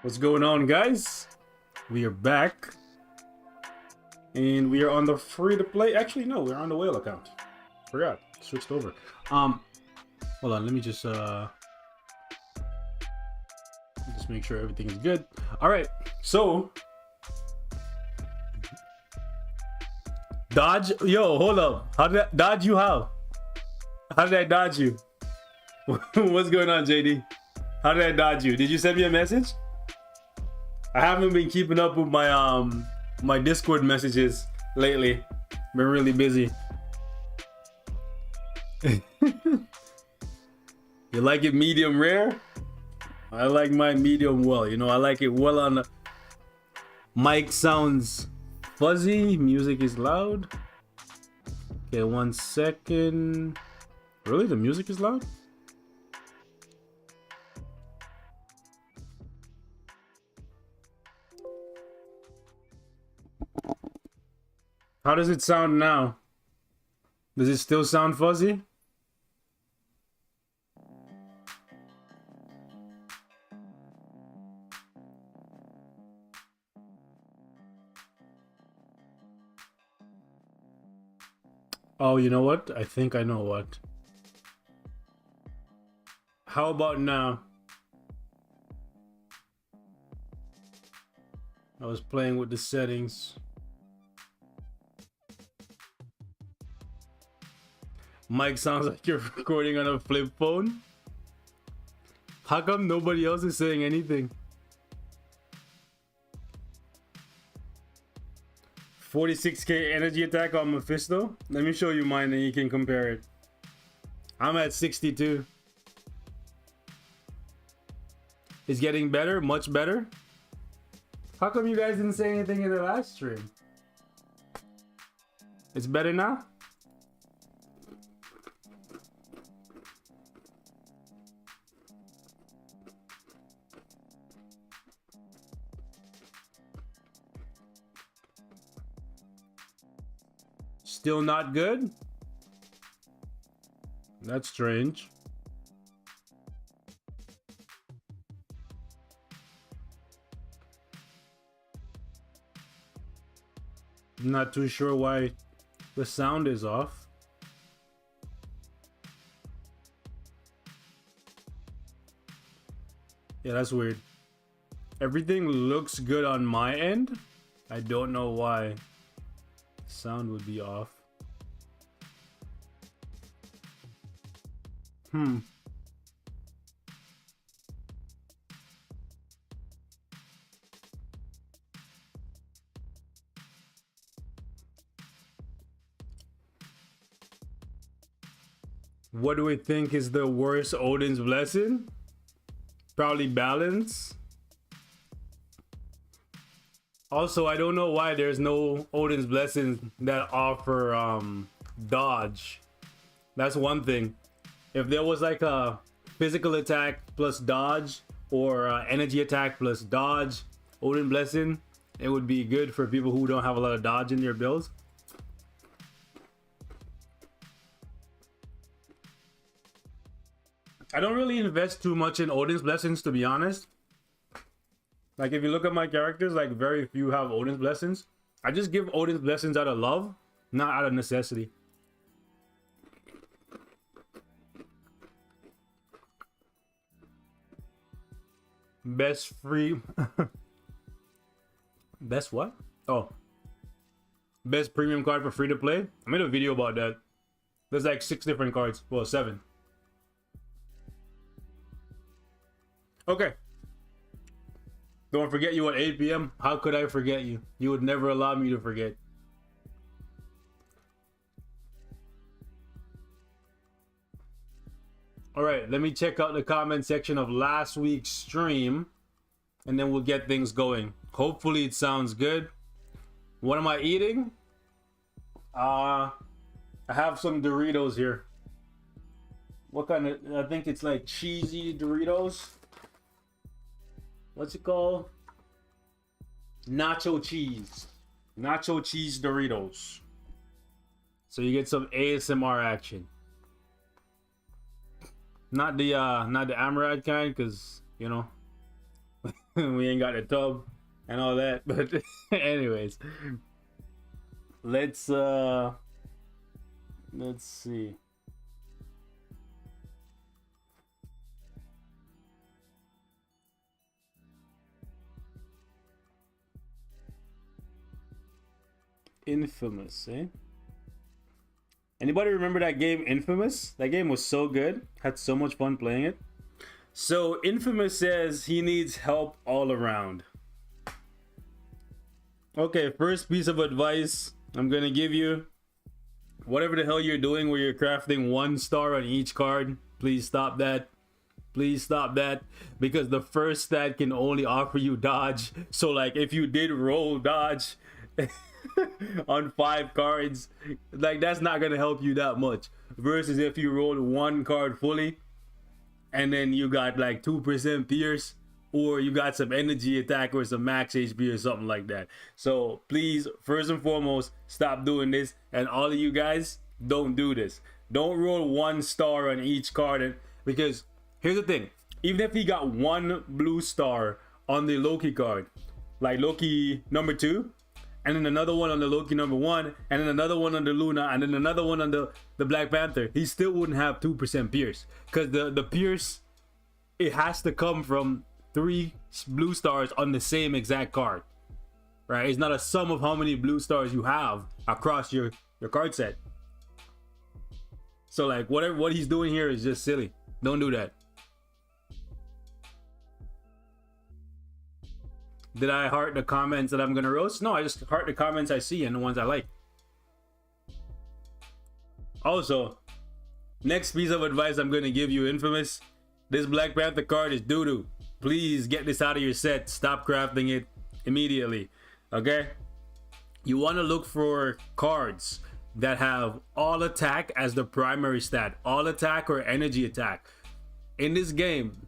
What's going on, guys? We are back, and we are on the free to play. Actually, no, we're on the whale account. Forgot, switched over. Hold on, let me just make sure everything is good. All right, so dodge. Yo, hold up. How did I dodge you? How did I dodge you? What's going on, JD? How did I dodge you? Did you send me a message? I haven't been keeping up with my my Discord messages lately. Been really busy. You like it medium rare? I like my medium well. You know, I like it well on the mic. Sounds fuzzy. Music is loud. Okay, 1 second. Really, the music is loud? How does it sound now? Does it still sound fuzzy? Oh, you know what? I think I know what. How about now? I was playing with the settings. Mike sounds like you're recording on a flip phone. How come nobody else is saying anything? 46k energy attack on Mephisto. Let me show you mine and you can compare it. I'm at 62. It's getting better, much better. How come you guys didn't say anything in the last stream? It's better now? Still not good? That's strange. I'm not too sure why the sound is off. Yeah, that's weird. Everything looks good on my end. I don't know why sound would be off. What do we think is the worst Odin's Blessing? Probably balance. Also, I don't know why there's no Odin's Blessings that offer dodge. That's one thing. If there was like a physical attack plus dodge or energy attack plus dodge Odin Blessing, it would be good for people who don't have a lot of dodge in their builds. I don't really invest too much in Odin's Blessings, to be honest. Like, if you look at my characters, like, very few have Odin's Blessings. I just give Odin's Blessings out of love, not out of necessity. Best free... Best what? Oh. Best premium card for free to play? I made a video about that. There's like 6 different cards. Well, 7. Okay. Don't forget you at 8 p.m. How could I forget you? You would never allow me to forget. All right, let me check out the comment section of last week's stream, and then we'll get things going. Hopefully it sounds good. What am I eating? I have some Doritos here. What kind of... I think it's like cheesy Doritos. What's it called? Nacho cheese. Nacho cheese Doritos. So you get some ASMR action. Not the Amorad kind, because, you know, We ain't got the tub and all that. But anyways, let's see. Infamous, eh? Anybody remember that game Infamous? That game was so good. Had so much fun playing it. So Infamous says he needs help all around. Okay, first piece of advice I'm gonna give you. Whatever the hell you're doing where you're crafting 1 star on each card, please stop that. Please stop that, because the first stat can only offer you dodge. So like if you did roll dodge on 5 cards, like that's not gonna help you that much, versus if you rolled 1 card fully and then you got like 2% pierce, or you got some energy attack or some max HP or something like that. So please, first and foremost, stop doing this. And all of you guys, don't do this. Don't roll 1 star on each card. And because here's the thing, even if he got 1 blue star on the Loki card, like Loki number 2, and then another one on the Loki number 1, and then another one on the Luna, and then another one on the Black Panther, he still wouldn't have 2% pierce, because the pierce, it has to come from 3 blue stars on the same exact card, right? It's not a sum of how many blue stars you have across your card set. So like what he's doing here is just silly. Don't do that. Did I heart the comments that I'm gonna roast? No, I just heart the comments I see and the ones I like. Also, next piece of advice I'm gonna give you, Infamous, this Black Panther card is doo-doo. Please get this out of your set. Stop crafting it immediately. Okay? You want to look for cards that have all attack as the primary stat. All attack or energy attack. In this game,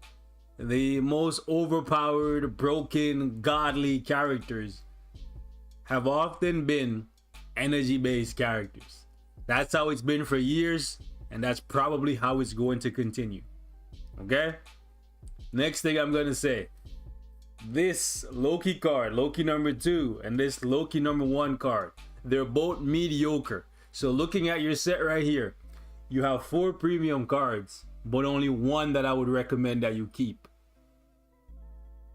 the most overpowered, broken, godly characters have often been energy-based characters. That's how it's been for years, and that's probably how it's going to continue. Okay? Next thing I'm gonna say, this Loki card, Loki number 2, and this Loki number 1 card, they're both mediocre. So looking at your set right here, you have 4 premium cards, but only 1 that I would recommend that you keep.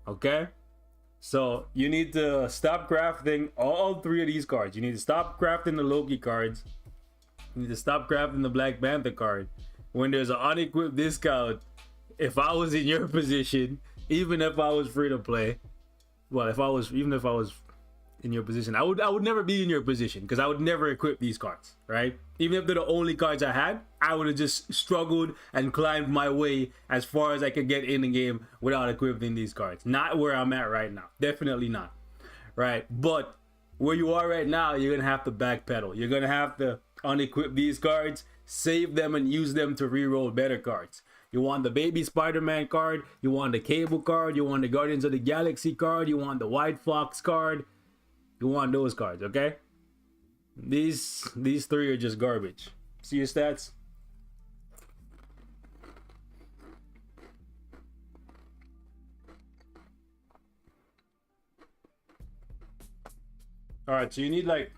Okay? So you need to stop crafting all 3 of these cards. You need to stop crafting the Loki cards. You need to stop crafting the Black Panther card. When there's an unequipped discount, if I was in your position, even if I was free to play, well, even if I was in your position, I would never be in your position, because I would never equip these cards, right? Even if they're the only cards I had, I would have just struggled and climbed my way as far as I could get in the game without equipping these cards. Not where I'm at right now. Definitely not. Right? But where you are right now, you're gonna have to backpedal. You're gonna have to unequip these cards, save them, and use them to reroll better cards. You want the Baby Spider-Man card, you want the Cable card, you want the Guardians of the Galaxy card, you want the White Fox card, you want those cards, okay? These 3 are just garbage. See your stats? Alright, so you need like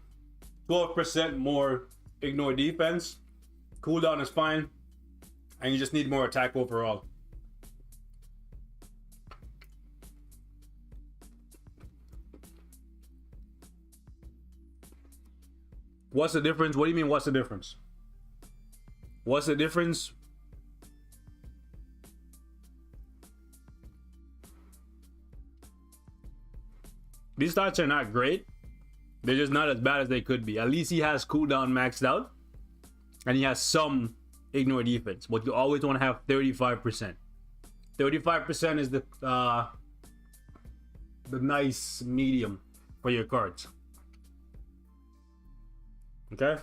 12% more ignore defense. Cooldown is fine. And you just need more attack overall. What's the difference? What do you mean, what's the difference? What's the difference? These stats are not great. They're just not as bad as they could be. At least he has cooldown maxed out. And he has some ignore defense, but you always want to have 35%. 35% is the nice medium for your cards. Okay,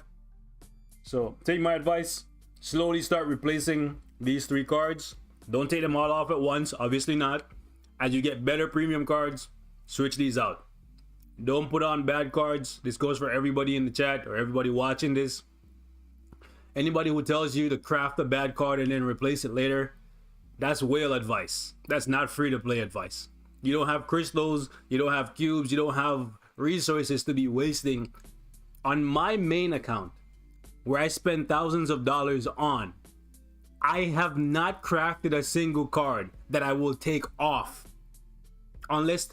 so take my advice, slowly start replacing these 3 cards. Don't take them all off at once, obviously not. As you get better premium cards, switch these out. Don't put on bad cards. This goes for everybody in the chat or everybody watching this. Anybody who tells you to craft a bad card and then replace it later, that's whale advice. That's not free to play advice. You don't have crystals, you don't have cubes, you don't have resources to be wasting on my main account where I spend thousands of dollars on. I have not crafted a single card that I will take off unless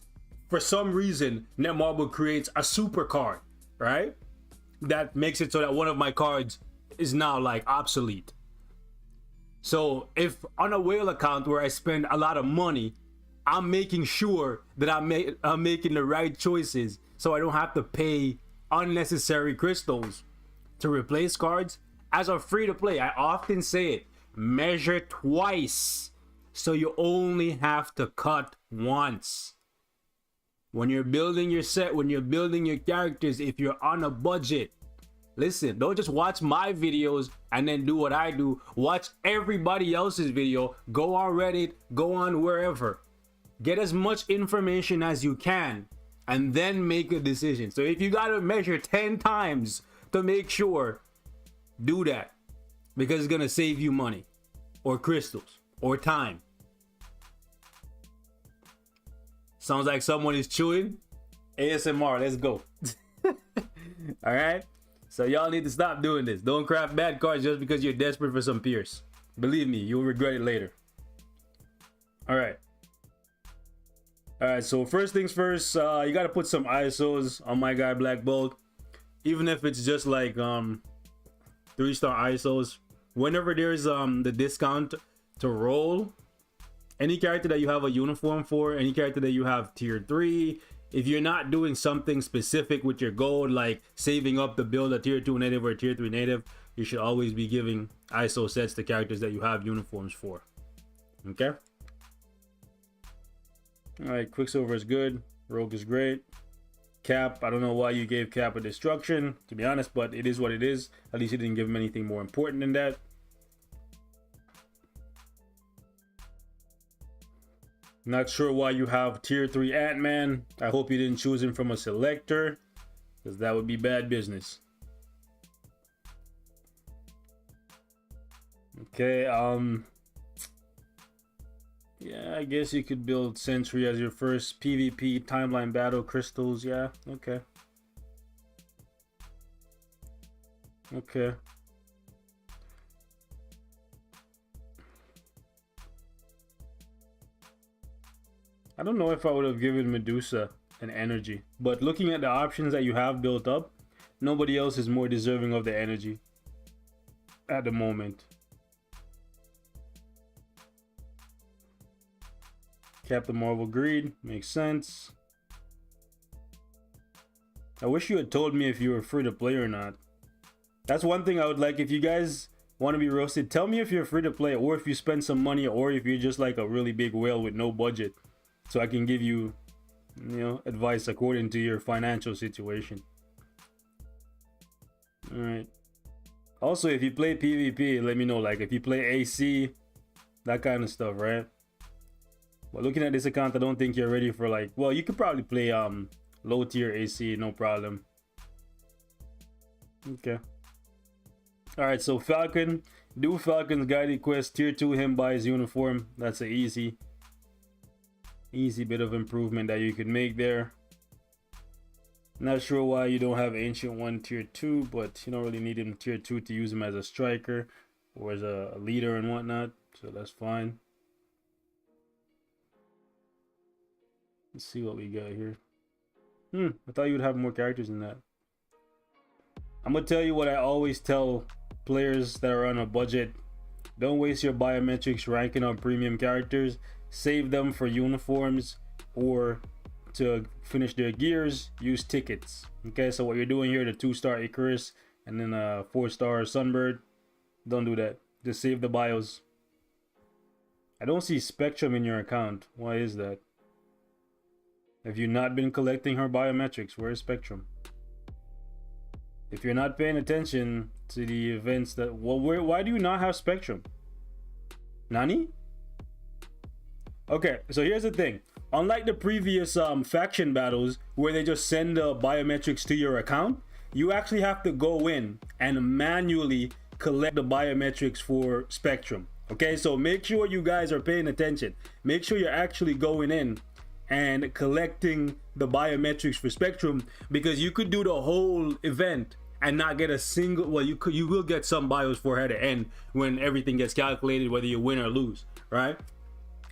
for some reason Netmarble creates a super card, right? That makes it so that one of my cards is now like obsolete. So if on a whale account where I spend a lot of money, I'm making sure that I'm making the right choices so I don't have to pay unnecessary crystals to replace cards. As a free to play, I often say it, measure twice so you only have to cut once. When you're building your set, when you're building your characters, if you're on a budget, listen, don't just watch my videos and then do what I do. Watch everybody else's video. Go on Reddit, go on wherever. Get as much information as you can and then make a decision. So if you gotta measure 10 times to make sure, do that, because it's gonna save you money or crystals or time. Sounds like someone is chewing. ASMR, let's go. All right, so y'all need to stop doing this. Don't craft bad cards just because you're desperate for some Pierce. Believe me, you'll regret it later. All right, so first things first, you got to put some ISOs on my guy Black Bolt, even if it's just like 3-star ISOs. Whenever there's the discount to roll, any character that you have a uniform for, any character that you have tier 3, if you're not doing something specific with your gold, like saving up to build a tier 2 native or a tier 3 native, you should always be giving ISO sets to characters that you have uniforms for. Okay? Alright, Quicksilver is good. Rogue is great. Cap, I don't know why you gave Cap a destruction, to be honest, but it is what it is. At least you didn't give him anything more important than that. Not sure why you have tier 3 Ant-Man. I hope you didn't choose him from a selector, because that would be bad business. Okay, yeah, I guess you could build Sentry as your first PvP timeline battle. Crystals, yeah, okay. Okay. I don't know if I would have given Medusa an energy, but looking at the options that you have built up, nobody else is more deserving of the energy at the moment. Captain Marvel Greed makes sense. I wish you had told me if you were free to play or not. That's one thing I would like. If you guys want to be roasted, tell me if you're free to play, or if you spend some money, or if you're just like a really big whale with no budget, so I can give you, advice according to your financial situation. All right. Also, if you play PvP, let me know. Like if you play AC, that kind of stuff, right? But looking at this account, I don't think you're ready for like, well, you could probably play low tier AC, no problem. Okay. All right, so Falcon, do Falcon's guided quest, tier 2 him buy his uniform. That's an easy bit of improvement that you could make there. Not sure why you don't have Ancient One tier 2, but you don't really need him tier 2 to use him as a striker or as a leader and whatnot, so that's fine. Let's see what we got here. I thought you would have more characters than that. I'm gonna tell you what I always tell players that are on a budget. Don't waste your biometrics ranking on premium characters. Save them for uniforms or to finish their gears. Use tickets. Okay, so what you're doing here, the 2-star Icarus and then a 4-star Sunbird, don't do that. Just save the bios. I don't see Spectrum in your account. Why is that? Have you not been collecting her biometrics? Where is Spectrum? If you're not paying attention to the events that, well, why do you not have Spectrum? Nani? Okay, so here's the thing. Unlike the previous faction battles where they just send the biometrics to your account, you actually have to go in and manually collect the biometrics for Spectrum. Okay, so make sure you guys are paying attention. Make sure you're actually going in and collecting the biometrics for Spectrum, because you could do the whole event and not get a single, well, you will get some bios for her to end when everything gets calculated, whether you win or lose, right?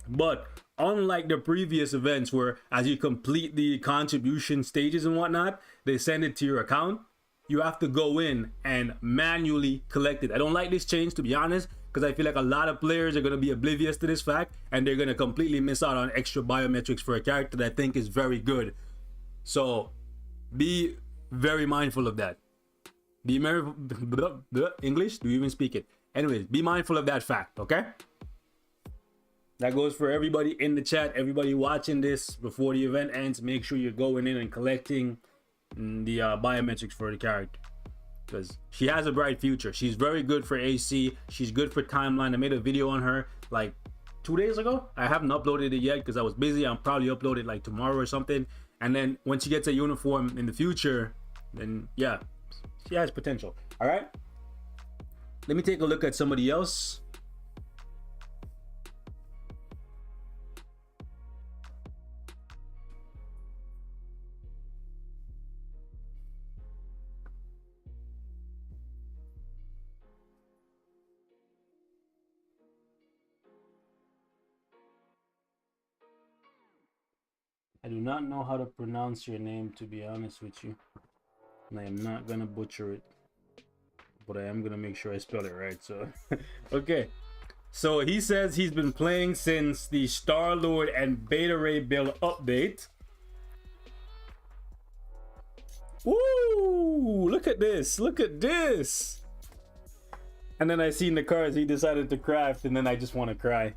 But unlike the previous events where as you complete the contribution stages and whatnot, they send it to your account, you have to go in and manually collect it. I don't like this change, to be honest, because I feel like a lot of players are going to be oblivious to this fact and they're going to completely miss out on extra biometrics for a character that I think is very good. So be very mindful of that. Be English? Do you even speak it? Anyways, be mindful of that fact, okay? That goes for everybody in the chat, everybody watching this before the event ends. Make sure you're going in and collecting the biometrics for the character, because she has a bright future. She's very good for AC. She's good for timeline. I made a video on her like 2 days ago. I haven't uploaded it yet because I was busy. I'll probably upload it like tomorrow or something. And then when she gets a uniform in the future, then yeah, she has potential. All right, let me take a look at somebody else. I do not know how to pronounce your name, to be honest with you, and I am not gonna butcher it, but I am gonna make sure I spell it right. So okay, so he says he's been playing since the Star-Lord and Beta Ray Bill update. Woo! Look at this! Look at this! And then I seen the cards he decided to craft, and then I just want to cry.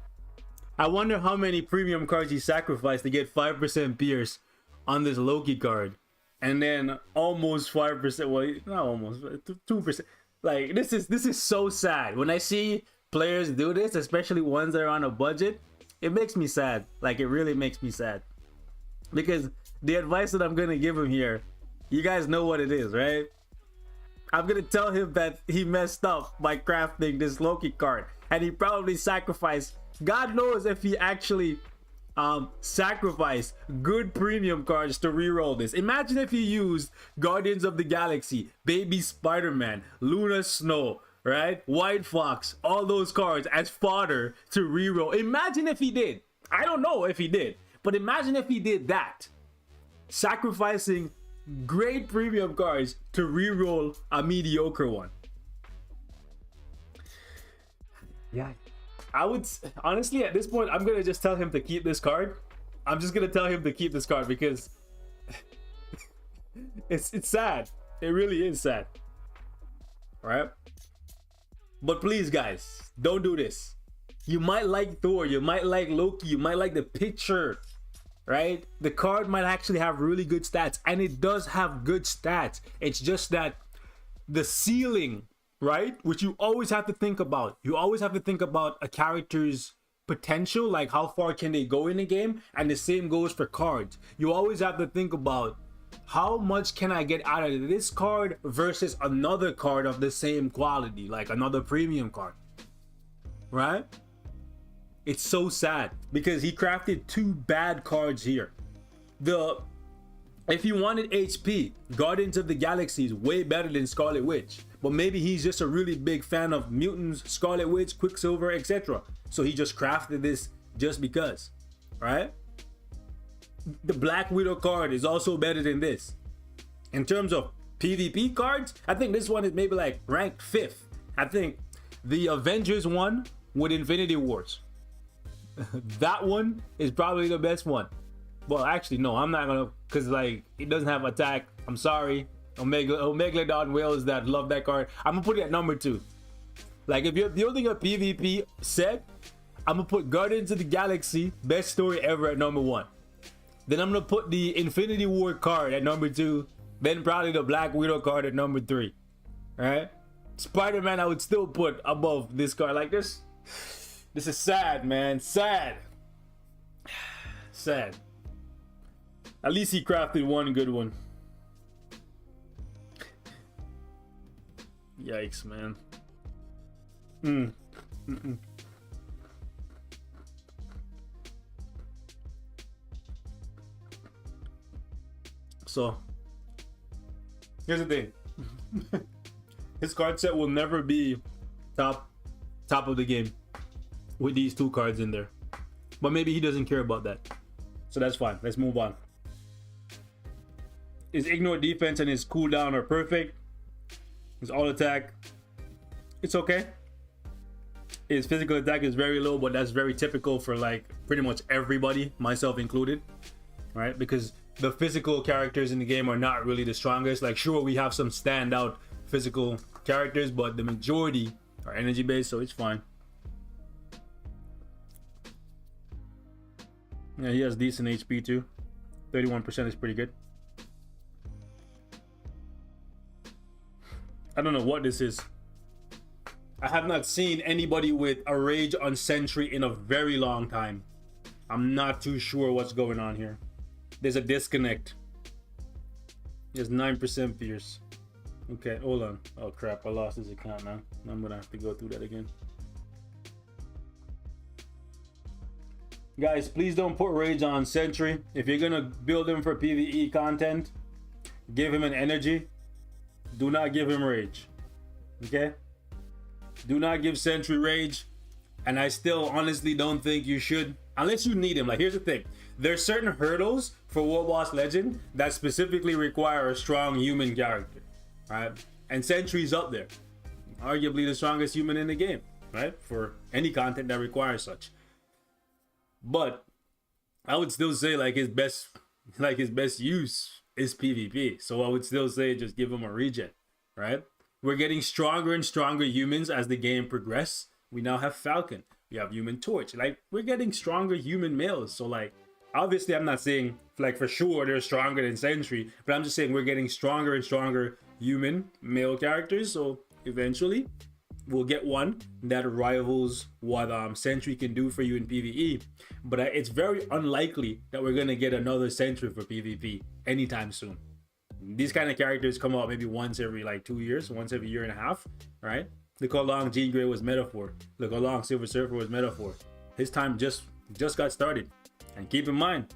I wonder how many premium cards he sacrificed to get 5% Pierce on this Loki card. And then almost 5%, well, not almost, 2%. Like, this is so sad. When I see players do this, especially ones that are on a budget, it makes me sad. Like, it really makes me sad. Because the advice that I'm going to give him here, you guys know what it is, right? I'm going to tell him that he messed up by crafting this Loki card. And he probably sacrificed, God knows if he actually sacrificed good premium cards to reroll this. Imagine if he used Guardians of the Galaxy, Baby Spider-Man, Luna Snow, right? White Fox, all those cards as fodder to reroll. Imagine if he did. I don't know if he did, but imagine if he did that. Sacrificing great premium cards to reroll a mediocre one. Yeah. I would honestly at this point I'm gonna just tell him to keep this card. I'm just gonna tell him to keep this card because it's sad. It really is sad. All right. But please, guys, don't do this. You might like Thor, you might like Loki, you might like the picture, right? The card might actually have really good stats, and it does have good stats. It's just that the ceiling, right, which you always have to think about. You always have to think about a character's potential, like how far can they go in the game, and the same goes for cards. You always have to think about how much can I get out of this card versus another card of the same quality, like another premium card, right? It's so sad because he crafted two bad cards here. If you wanted HP, Guardians of the Galaxy is way better than Scarlet Witch. But maybe he's just a really big fan of mutants, Scarlet Witch, Quicksilver, etc. So he just crafted this just because, right? The Black Widow card is also better than this. In terms of PvP cards, I think this one is maybe like ranked 5th. I think the Avengers one with Infinity Wars. That one is probably the best one. Well, actually, no, I'm not gonna, because like it doesn't have attack. I'm sorry, Omegalodon whales that love that card. I'm gonna put it at number 2. Like if you're building a PvP set, I'm gonna put Guardians of the Galaxy, best story ever, at number 1. Then I'm gonna put the Infinity War card at number 2. Then probably the Black Widow card at number 3. All right, Spider-Man I would still put above this card. Like this is sad, man. Sad. At least he crafted one good one. Yikes, man. So here's the thing. His card set will never be top of the game with these 2 cards in there. But maybe he doesn't care about that. So that's fine. Let's move on. His ignore defense and his cooldown are perfect. His all attack, it's okay. His physical attack is very low, but that's very typical for like pretty much everybody, myself included, right? Because the physical characters in the game are not really the strongest. Like, sure, we have some standout physical characters, but the majority are energy based, so it's fine. Yeah, he has decent HP too. 31% is pretty good. I don't know what this is. I have not seen anybody with a rage on Sentry in a very long time. I'm not too sure what's going on here. There's a disconnect. He has 9% fierce. Okay, hold on. Oh crap, I lost his account now. I'm gonna have to go through that again. Guys, please don't put rage on Sentry. If you're gonna build him for PvE content, give him an energy. Do not give him rage. Okay? Do not give Sentry rage. And I still honestly don't think you should, unless you need him. Like, here's the thing. There's certain hurdles for War Boss Legend that specifically require a strong human character. Right? And Sentry's up there. Arguably the strongest human in the game. Right? For any content that requires such. But I would still say like his best use is PvP. So I would still say just give him a regen, right? We're getting stronger and stronger humans as the game progresses. We now have Falcon. We have Human Torch. Like, we're getting stronger human males. So like, obviously I'm not saying like for sure they're stronger than Sentry, but I'm just saying we're getting stronger and stronger human male characters. So eventually we'll get one that rivals what Sentry can do for you in PvE. But it's very unlikely that we're gonna get another Sentry for PvP anytime soon. These kind of characters come out maybe once every like 2 years, once every year and a half, right? Look how long Jean Grey was meta for. Look how long Silver Surfer was meta for. His time just got started. And keep in mind,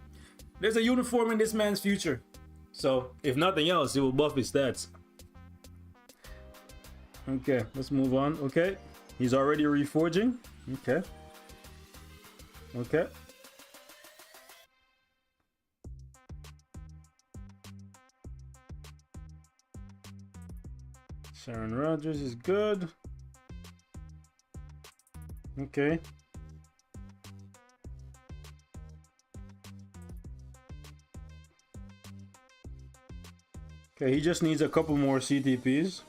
there's a uniform in this man's future. So if nothing else, it will buff his stats. Okay, let's move on. Okay, he's already reforging. Okay. Okay. Sharon Rogers is good. Okay. Okay, he just needs a couple more CTPs.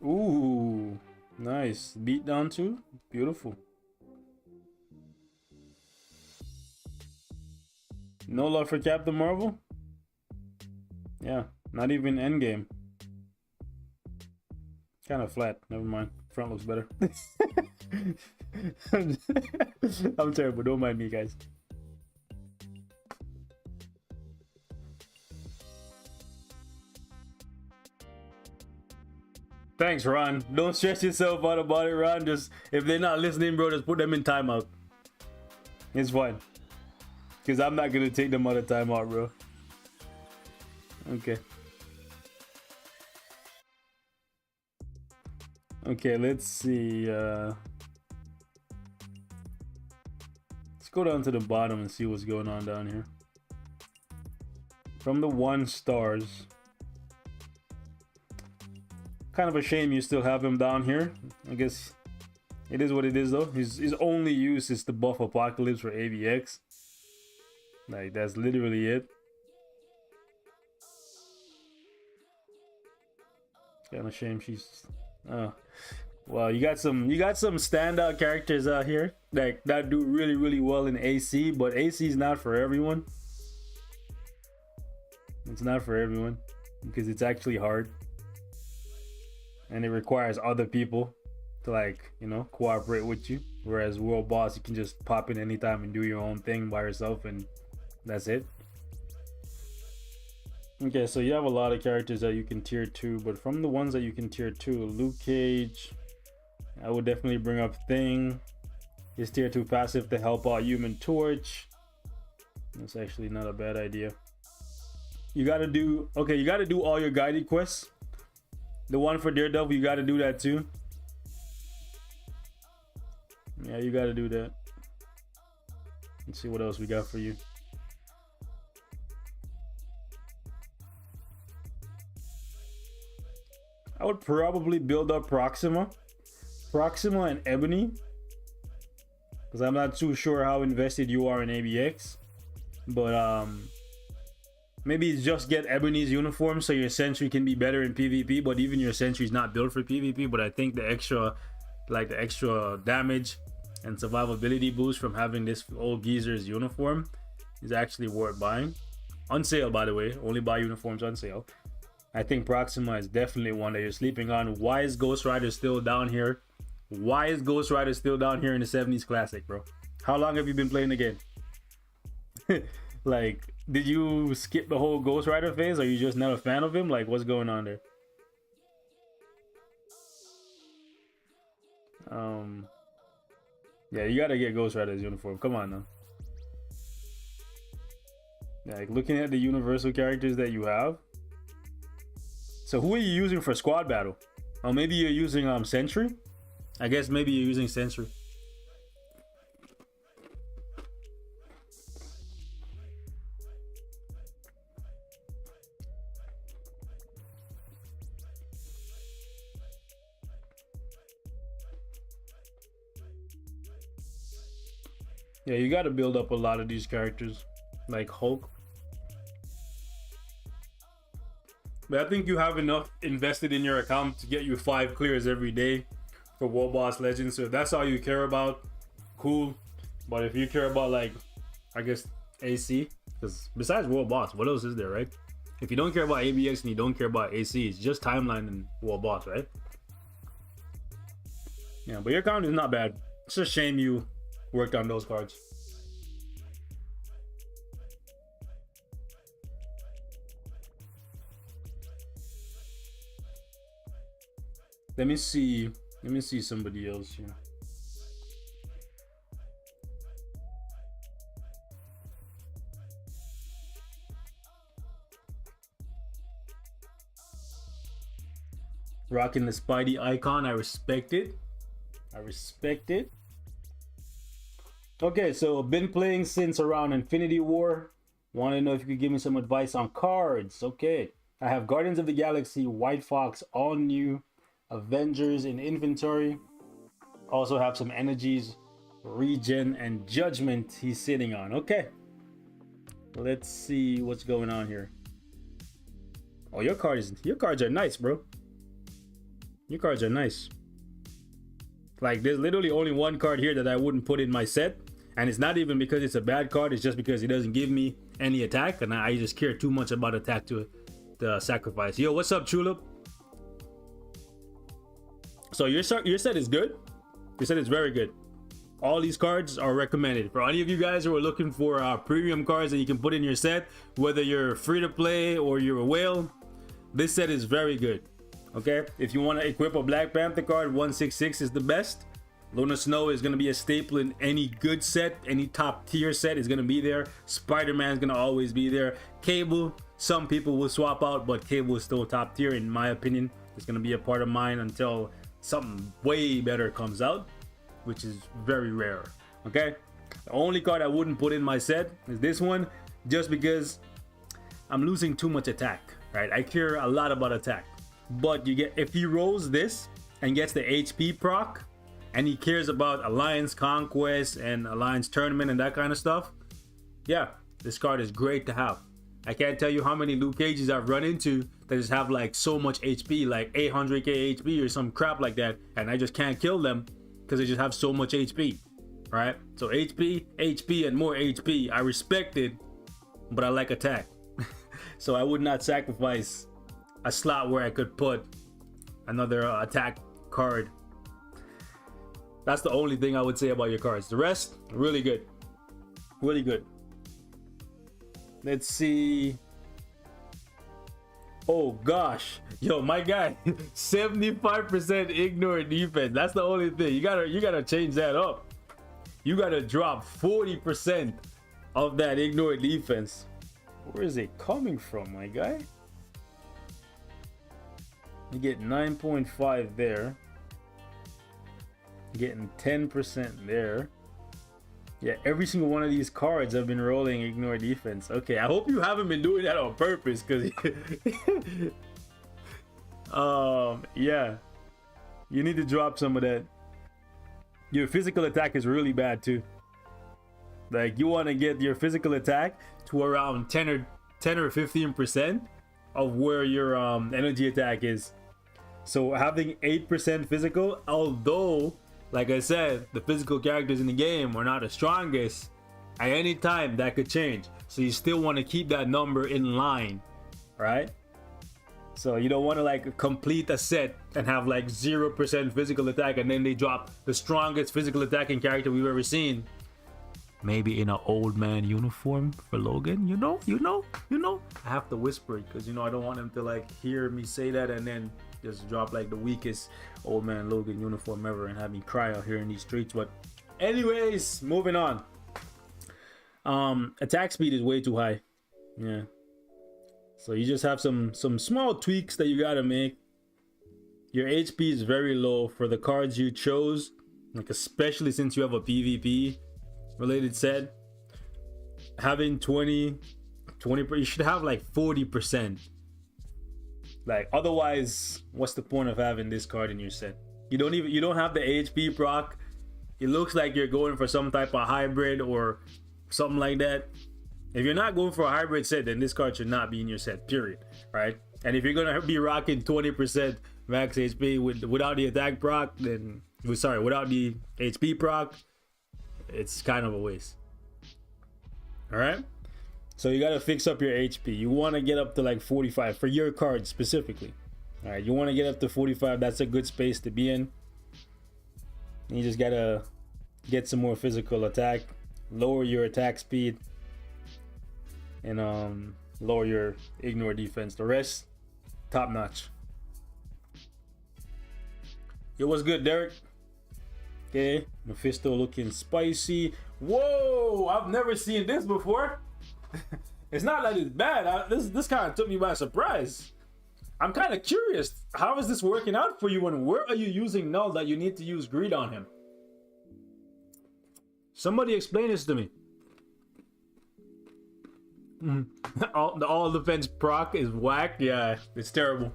Ooh, nice. Beat down too. Beautiful. No love for Captain Marvel? Yeah, not even Endgame. Kind of flat. Never mind. Front looks better. I'm terrible. Don't mind me, guys. Thanks, Ron. Don't stress yourself out about it, Ron. Just, if they're not listening, bro, just put them in timeout. It's fine. Because I'm not going to take them out of timeout, bro. Okay. Okay, let's see. Let's go down to the bottom and see what's going on down here. From the 1 stars. Kind of a shame you still have him down here. I guess it is what it is though. His only use is to buff Apocalypse for AVX. Like, that's literally it. Kind of shame she's well, you got some standout characters out here that do really well in AC, but AC is not for everyone. It's not for everyone because it's actually hard. And it requires other people to, like, you know, cooperate with you. Whereas World Boss, you can just pop in anytime and do your own thing by yourself, and that's it. Okay, so you have a lot of characters that you can tier 2, but from the ones that you can tier 2, Luke Cage, I would definitely bring up Thing. His tier 2 passive to help out Human Torch. That's actually not a bad idea. You gotta do, okay, you gotta do all your guided quests. The one for Daredevil, you gotta do that too. Yeah, you gotta do that. Let's see what else we got for you. I would probably build up Proxima and Ebony, because I'm not too sure how invested you are in ABX. But maybe just get Ebony's uniform so your Sentry can be better in PvP. But even your Sentry's not built for PvP. But I think the extra damage and survivability boost from having this old geezer's uniform is actually worth buying. On sale, by the way. Only buy uniforms on sale. I think Proxima is definitely one that you're sleeping on. Why is Ghost Rider still down here? Why is Ghost Rider still down here in the 70s Classic, bro? How long have you been playing the game? Like, did you skip the whole Ghost Rider phase? Or are you just not a fan of him? Like, what's going on there? Yeah, you gotta get Ghost Rider's uniform. Come on now. Yeah, like looking at the universal characters that you have. So who are you using for squad battle? Oh, maybe you're using Sentry? I guess maybe you're using Sentry. Yeah, you gotta build up a lot of these characters, like Hulk. But I think you have enough invested in your account to get you 5 clears every day for World Boss Legends. So if that's all you care about, cool. But if you care about, like, I guess AC, because besides World Boss, what else is there, right? If you don't care about ABX and you don't care about AC, it's just Timeline and World Boss, right? Yeah, but your account is not bad. It's a shame you worked on those cards. Let me see somebody else here. Rocking the Spidey icon. I respect it. Okay, so been playing since around Infinity War. Want to know if you could give me some advice on cards. Okay, I have Guardians of the Galaxy, White Fox, all new, Avengers in inventory. Also have some energies, Regen, and Judgment he's sitting on. Okay, let's see what's going on here. Oh, your cards are nice, bro. Your cards are nice. Like, there's literally only one card here that I wouldn't put in my set, and it's not even because it's a bad card. It's just because it doesn't give me any attack, and I just care too much about attack to sacrifice. Yo, what's up, Tulip? So your set is good. Your set is very good. All these cards are recommended for any of you guys who are looking for premium cards that you can put in your set, whether you're free to play or you're a whale. This set is very good. Okay, if you want to equip a Black Panther card, 166 is the best. Luna Snow is going to be a staple in any good set. Any top tier set is going to be there. Spider-Man is going to always be there. Cable, some people will swap out, but Cable is still top tier in my opinion. It's going to be a part of mine until something way better comes out, which is very rare. Okay, the only card I wouldn't put in my set is this one, just because I'm losing too much attack. Right, I care a lot about attack. But you get, if he rolls this and gets the HP proc, and he cares about Alliance Conquest and Alliance Tournament and that kind of stuff, yeah, this card is great to have. I can't tell you how many Luke Cages I've run into that just have like so much HP, like 800k HP or some crap like that, and I just can't kill them because they just have so much HP. Right? So HP, and more HP. I respect it, but I like attack. So I would not sacrifice a slot where I could put another attack card. That's the only thing I would say about your cards. The rest, really good. Really good. Let's see. Oh gosh. Yo, my guy, 75% ignore defense. That's the only thing. You gotta change that up. You gotta drop 40% of that ignore defense. Where is it coming from, my guy? You get 9.5 there. Getting 10% there. Yeah, every single one of these cards have been rolling ignore defense. Okay, I hope you haven't been doing that on purpose, because yeah, you need to drop some of that. Your physical attack is really bad too. Like, you want to get your physical attack to around 10 or 15% of where your energy attack is. So having 8% physical, although, like I said, the physical characters in the game are not the strongest, at any time that could change. So you still want to keep that number in line, right? So you don't want to like complete a set and have like 0% physical attack and then they drop the strongest physical attacking character we've ever seen. Maybe in an old man uniform for Logan, you know. I have to whisper it because, you know, I don't want him to like hear me say that and then just drop like the weakest old man Logan uniform ever and have me cry out here in these streets. But anyways, moving on. Attack speed is way too high. Yeah. So you just have some small tweaks that you gotta make. Your HP is very low for the cards you chose, like especially since you have a PvP related set. Having 20, you should have like 40%. Like, otherwise, what's the point of having this card in your set? You don't have the HP proc. It looks like you're going for some type of hybrid or something like that. If you're not going for a hybrid set, then this card should not be in your set, period, right? And if you're gonna be rocking 20% max HP without the attack proc, then without the HP proc, it's kind of a waste. All right, so you gotta fix up your HP. You want to get up to like 45 for your card specifically. All right, you want to get up to 45. That's a good space to be in. You just gotta get some more physical attack, lower your attack speed, and lower your ignore defense. The rest, top notch. Yo, what's good, Derek? Okay, Mephisto looking spicy. Whoa, I've never seen this before. It's not like it's bad. This kind of took me by surprise. I'm kind of curious. How is this working out for you, and where are you using null that you need to use greed on him? Somebody explain this to me. All defense proc is whack. Yeah, it's terrible.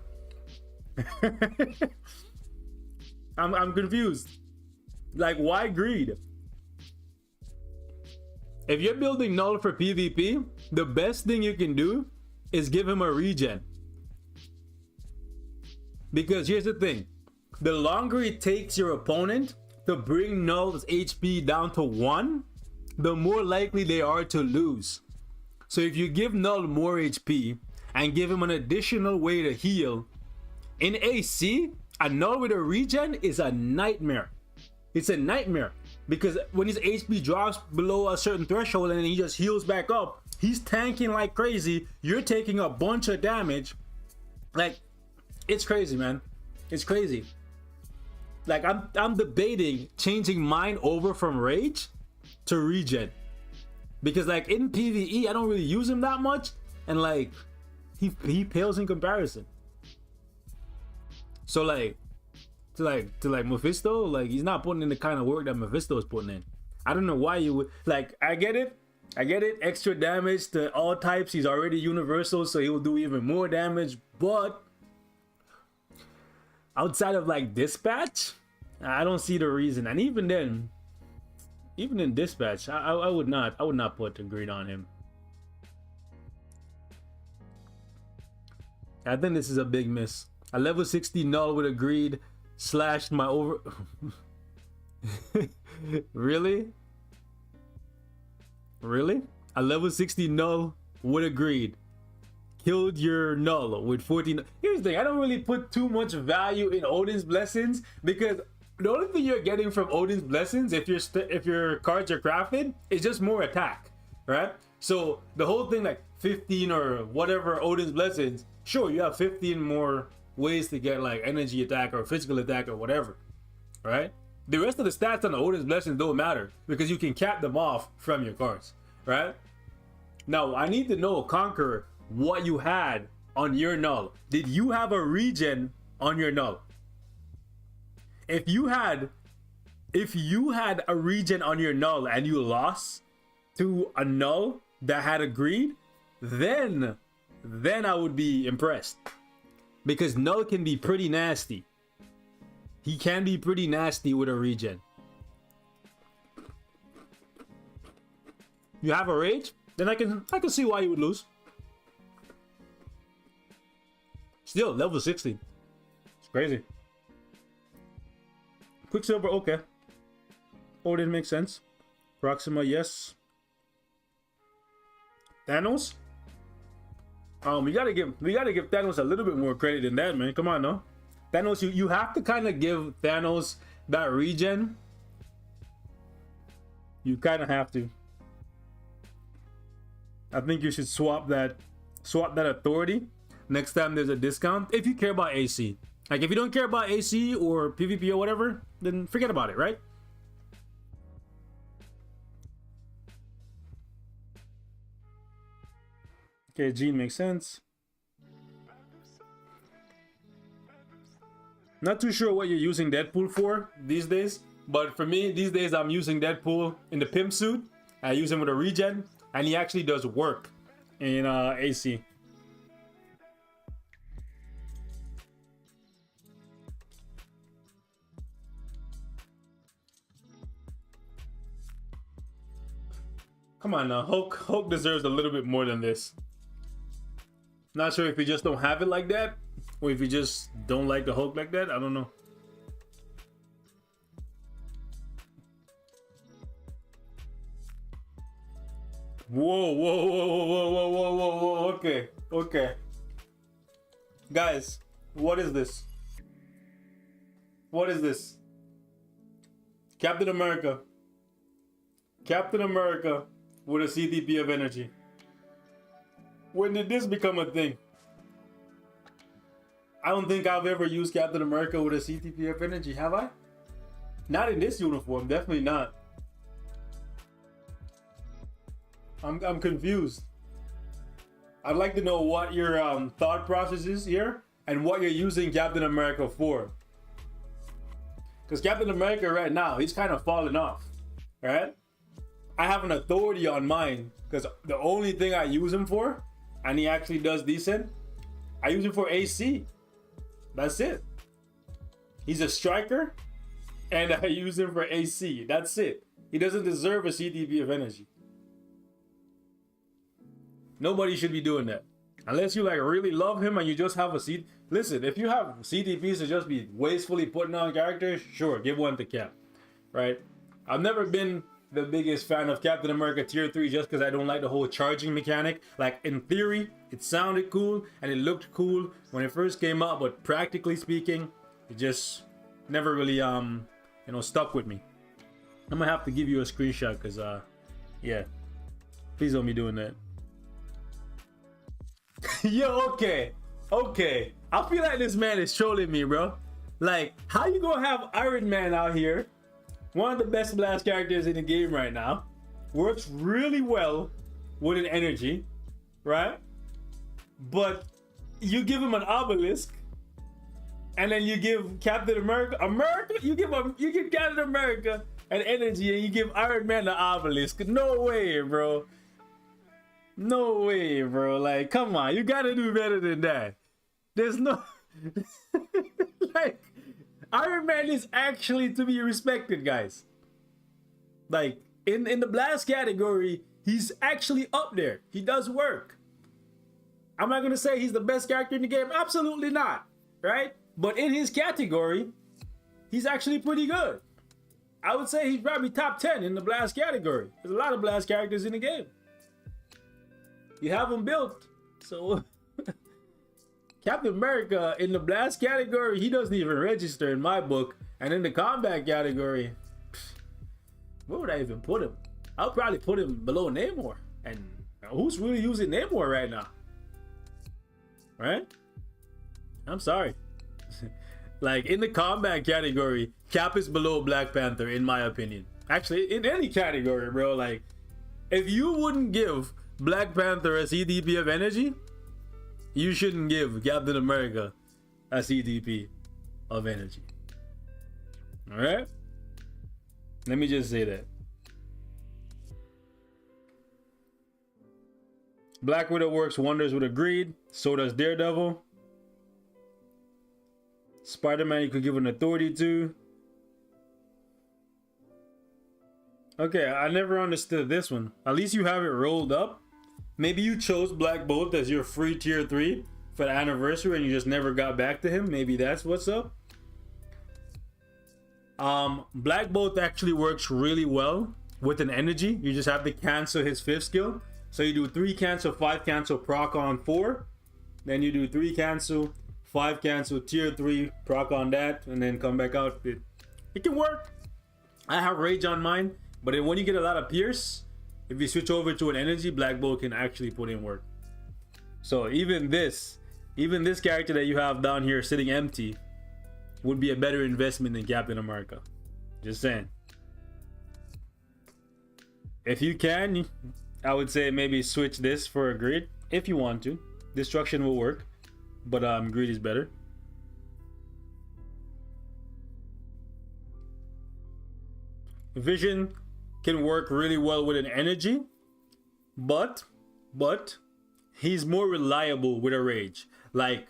I'm confused. Like, why greed? If you're building null for PvP, the best thing you can do is give him a regen. Because here's the thing, the longer it takes your opponent to bring null's HP down to 1, the more likely they are to lose. So if you give null more HP and give him an additional way to heal, in AC, a null with a regen is a nightmare. It's a nightmare because when his HP drops below a certain threshold and then he just heals back up, he's tanking like crazy. You're taking a bunch of damage. Like, it's crazy, man. It's crazy. Like, I'm debating changing mine over from rage to regen. Because like in PvE, I don't really use him that much, and like he pales in comparison. So like to Mephisto, like he's not putting in the kind of work that Mephisto is putting in. I don't know why you would like. I get it. Extra damage to all types. He's already universal, so he will do even more damage. But outside of like dispatch, I don't see the reason. And even then. Even in dispatch, I would not put a greed on him. I think this is a big miss. A level 60 null with a greed slashed my over. Really? A level 60 null with a greed killed your null with 14. Here's the thing, I don't really put too much value in Odin's Blessings because the only thing you're getting from Odin's Blessings, if your cards are crafted, is just more attack, right? So the whole thing, like 15 or whatever Odin's Blessings, sure, you have 15 more ways to get like energy attack or physical attack or whatever, right? The rest of the stats on the Odin's Blessings don't matter because you can cap them off from your cards, right? Now, I need to know, Conqueror, what you had on your null. Did you have a regen on your null? If you had a regen on your null and you lost to a null that had agreed, then I would be impressed. Because null can be pretty nasty. He can be pretty nasty with a regen. You have a rage? Then I can see why you would lose. Still, level 16. It's crazy. Quicksilver, okay. Odin makes sense. Proxima, yes. Thanos? We gotta give Thanos a little bit more credit than that, man. Come on, no. Thanos, you have to kind of give Thanos that regen. You kind of have to. I think you should swap that authority next time there's a discount. If you care about AC, like if you don't care about AC or PvP or whatever, then forget about it, right? Okay, Gene makes sense. Not too sure what you're using Deadpool for these days, but for me these days I'm using Deadpool in the pimp suit. I use him with a regen, and he actually does work in AC. Come on now, Hulk deserves a little bit more than this. Not sure if you just don't have it like that, or if you just don't like the Hulk like that. I don't know. Whoa. Okay. Guys, what is this? What is this? Captain America with a CTP of energy. When did this become a thing? I don't think I've ever used Captain America with a CTP of energy, have I? Not in this uniform, definitely not. I'm confused. I'd like to know what your thought process is here and what you're using Captain America for. Because Captain America right now, he's kind of falling off, right? I have an authority on mine because the only thing I use him for, and he actually does decent, I use him for AC. That's it. He's a striker, and I use him for AC. That's it. He doesn't deserve a CTP of energy. Nobody should be doing that. Unless you like really love him and you just have a seat. Listen, if you have CTPs to just be wastefully putting on characters, sure, give one to Cap. Right? I've never been the biggest fan of Captain America Tier 3 just because I don't like the whole charging mechanic. Like, in theory, it sounded cool and it looked cool when it first came out, but practically speaking, it just never really, stuck with me. I'm gonna have to give you a screenshot because, yeah. Please don't be doing that. Yo, okay. I feel like this man is trolling me, bro. Like, how you gonna have Iron Man out here, one of the best blast characters in the game right now, works really well with an energy, right? But you give him an obelisk, and then you give Captain America, you give Captain America an energy, and you give Iron Man the obelisk. No way, bro. No way, bro. Like, come on, you gotta do better than that. There's no like, Iron Man is actually to be respected, guys. Like, in the blast category, he's actually up there. He does work. I'm not gonna say he's the best character in the game. Absolutely not, right? But in his category, he's actually pretty good. I would say he's probably top 10 in the blast category. There's a lot of blast characters in the game. You have them built, so Captain America in the blast category, he doesn't even register in my book. And in the combat category, where would I even put him? I'll probably put him below Namor. And who's really using Namor right now? Right? I'm sorry. Like, in the combat category, Cap is below Black Panther, in my opinion. Actually, in any category, bro. Like, if you wouldn't give Black Panther a CDP of energy, you shouldn't give Captain America a CDP of energy. Alright? Let me just say that. Black Widow works wonders with a greed. So does Daredevil. Spider-Man you could give an authority to. Okay, I never understood this one. At least you have it rolled up. Maybe you chose Black Bolt as your free tier 3 for the anniversary and you just never got back to him. Maybe that's what's up. Black Bolt actually works really well with an energy. You just have to cancel his 5th skill. So you do 3 cancel, 5 cancel, proc on 4. Then you do 3 cancel, 5 cancel, tier 3, proc on that, and then come back out. It can work. I have rage on mine, but then when you get a lot of pierce, if you switch over to an energy, Black Bolt can actually put in work. So even this character that you have down here sitting empty would be a better investment than Captain America. Just saying. If you can, I would say maybe switch this for a greed if you want to. Destruction will work, but greed is better. Vision can work really well with an energy, but he's more reliable with a rage. Like,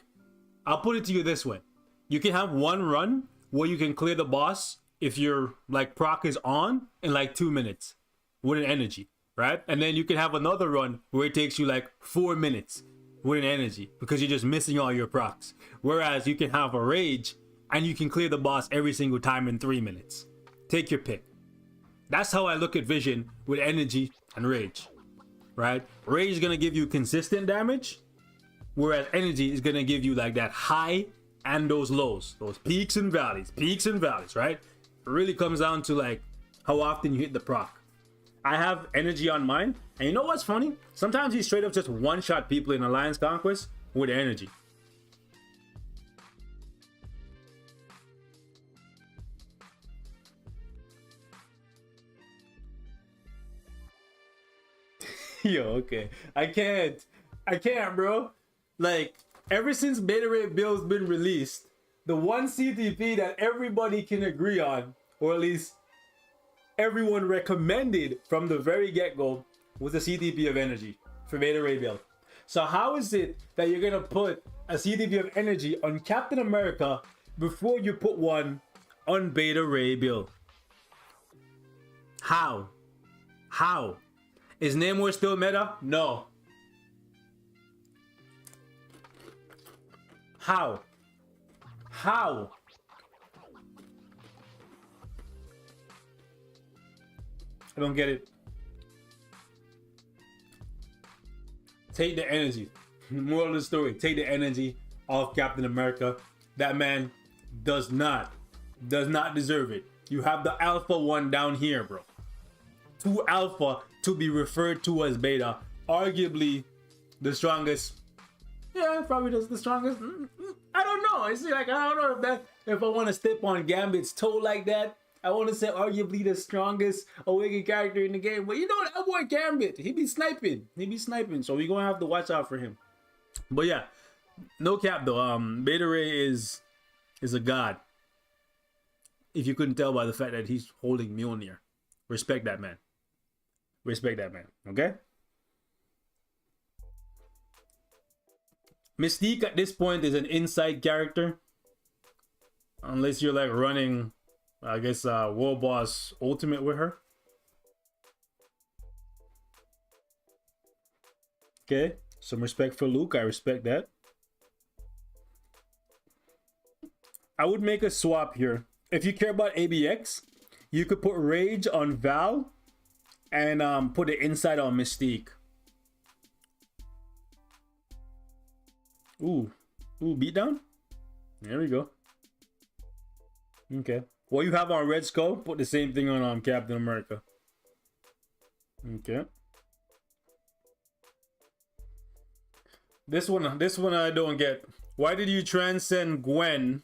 I'll put it to you this way. You can have one run where you can clear the boss if your like proc is on in like 2 minutes with an energy, right? And then you can have another run where it takes you like 4 minutes with an energy because you're just missing all your procs. Whereas you can have a rage and you can clear the boss every single time in 3 minutes. Take your pick. That's how I look at Vision with energy and rage, right? Rage is gonna give you consistent damage, whereas energy is gonna give you like that high and those lows, those peaks and valleys, right? It really comes down to like how often you hit the proc. I have energy on mine, and you know what's funny? Sometimes he straight up just one-shot people in Alliance Conquest with energy. Yo, okay. I can't, bro. Like, ever since Beta Ray Bill's been released, the one CTP that everybody can agree on, or at least everyone recommended from the very get-go, was the CTP of energy for Beta Ray Bill. So how is it that you're gonna put a CTP of energy on Captain America before you put one on Beta Ray Bill? How? How? Is Namor still meta? No. How? How? I don't get it. Take the energy. Moral of the story, take the energy off Captain America. That man does not deserve it. You have the alpha one down here, bro. 2 alpha to be referred to as beta. Arguably the strongest. Yeah, probably the strongest. I don't know. I see, like, I don't know if I want to step on Gambit's toe like that. I want to say arguably the strongest awakened character in the game. But you know that boy Gambit, he be sniping. So we're gonna have to watch out for him. But yeah, no cap though. Beta Ray is a god. If you couldn't tell by the fact that he's holding Mjolnir. Respect that man. Respect that man. Okay? Mystique at this point is an inside character. Unless you're like running, I guess, World Boss Ultimate with her. Okay, some respect for Luke. I respect that. I would make a swap here. If you care about ABX, you could put Rage on Val and put it inside on Mystique. Ooh, beatdown? There we go. Okay. What you have on Red Skull, put the same thing on Captain America. Okay. This one I don't get. Why did you transcend Gwen,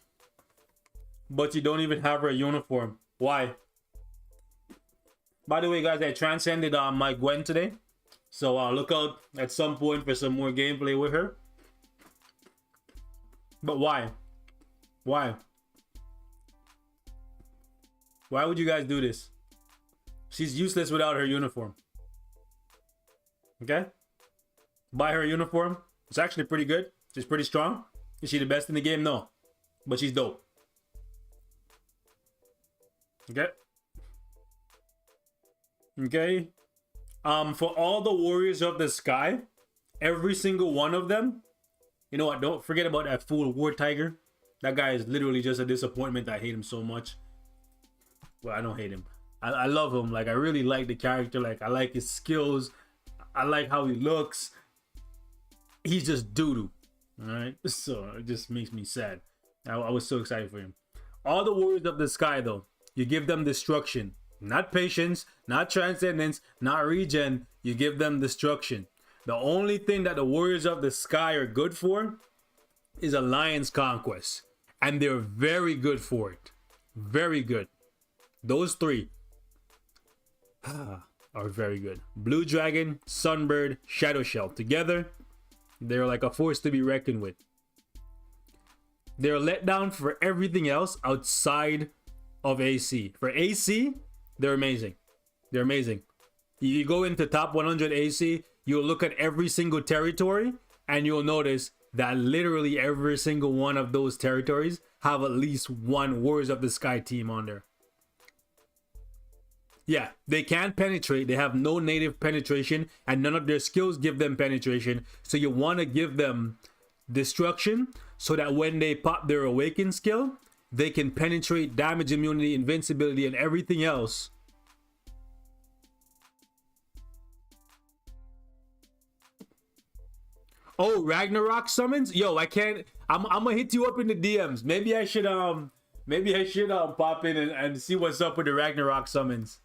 but you don't even have her uniform? Why? By the way, guys, I transcended my Gwen today. So look out at some point for some more gameplay with her. But why? Why? Why would you guys do this? She's useless without her uniform. Okay? Buy her uniform. It's actually pretty good. She's pretty strong. Is she the best in the game? No. But she's dope. Okay? Okay? For all the Warriors of the Sky, every single one of them, you know what? Don't forget about that fool War Tiger. That guy is literally just a disappointment. I hate him so much. Well, I don't hate him. I love him. Like, I really like the character. Like, I like his skills. I like how he looks. He's just doo-doo. Alright? So, it just makes me sad. I was so excited for him. All the Warriors of the Sky, though, you give them destruction. Not patience, not transcendence, not regen. You give them destruction. The only thing that the Warriors of the Sky are good for is Alliance Conquest. And they're very good for it. Very good. Those three are very good. Blue Dragon, Sunbird, Shadow Shell. Together, they're like a force to be reckoned with. They're let down for everything else outside of AC. For AC, they're amazing. They're amazing. You go into top 100 AC, you'll look at every single territory, and you'll notice that literally every single one of those territories have at least one Warriors of the Sky team on there. Yeah, they can't penetrate. They have no native penetration, and none of their skills give them penetration. So you want to give them destruction so that when they pop their awaken skill, they can penetrate, damage, immunity, invincibility, and everything else. Oh, Ragnarok summons? Yo, I can't. I'm gonna hit you up in the DMs. Maybe I should pop in and see what's up with the Ragnarok summons.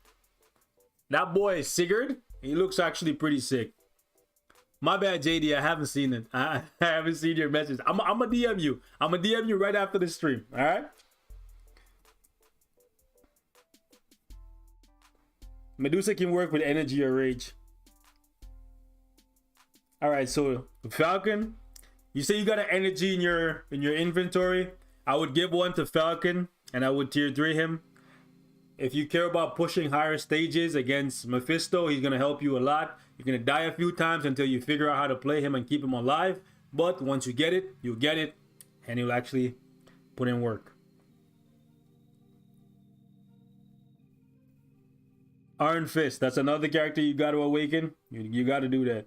That boy is Sigurd. He looks actually pretty sick. My bad, JD. I haven't seen it. I haven't seen your message. I'm gonna DM you. I'm gonna DM you right after the stream. All right. Medusa can work with energy or rage. All right. So Falcon, you say you got an energy in your inventory. I would give one to Falcon, and I would tier 3 him. If you care about pushing higher stages against Mephisto, he's going to help you a lot. You're going to die a few times until you figure out how to play him and keep him alive. But once you get it, you'll get it. And he'll actually put in work. Iron Fist. That's another character you got to awaken. You got to do that.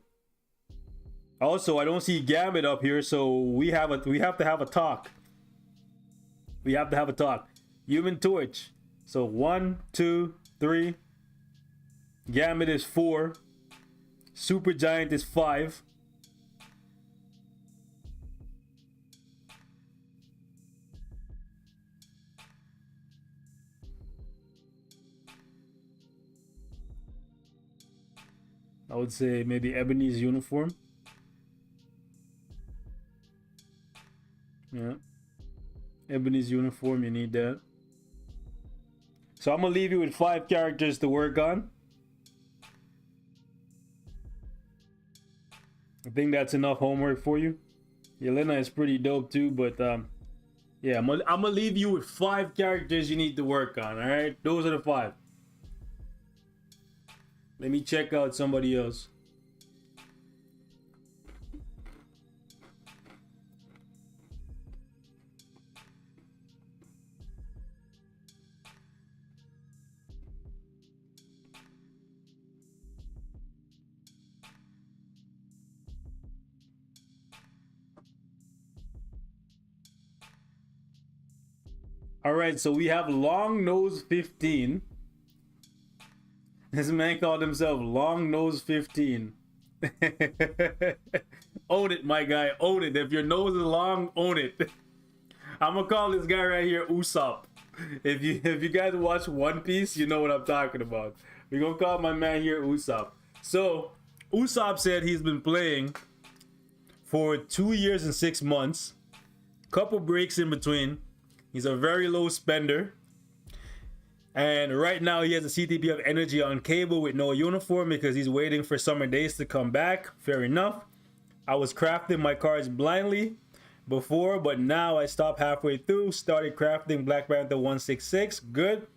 Also, I don't see Gambit up here. So we have to have a talk. We have to have a talk. Human Torch. So 1, 2, 3. Gambit is 4. Super Giant is 5. I would say maybe Ebony's uniform. Yeah. Ebony's uniform, you need that. So I'm gonna leave you with 5 characters to work on. I think that's enough homework for you. Yelena is pretty dope too, but yeah, I'm gonna leave you with 5 characters you need to work on. All right, those are the 5. Let me check out somebody else. All right, so we have Long Nose 15. This man called himself Long Nose 15. Own it, my guy. Own it. If your nose is long, own it. I'm gonna call this guy right here Usopp. If you guys watch One Piece, you know what I'm talking about. We're gonna call my man here Usopp. So Usopp said he's been playing for 2 years and 6 months. Couple breaks in between. He's a very low spender. And right now he has a CTP of energy on Cable with no uniform because he's waiting for Summer Days to come back. Fair enough. I was crafting my cards blindly before, but now I stopped halfway through, started crafting Black Panther 166. Good.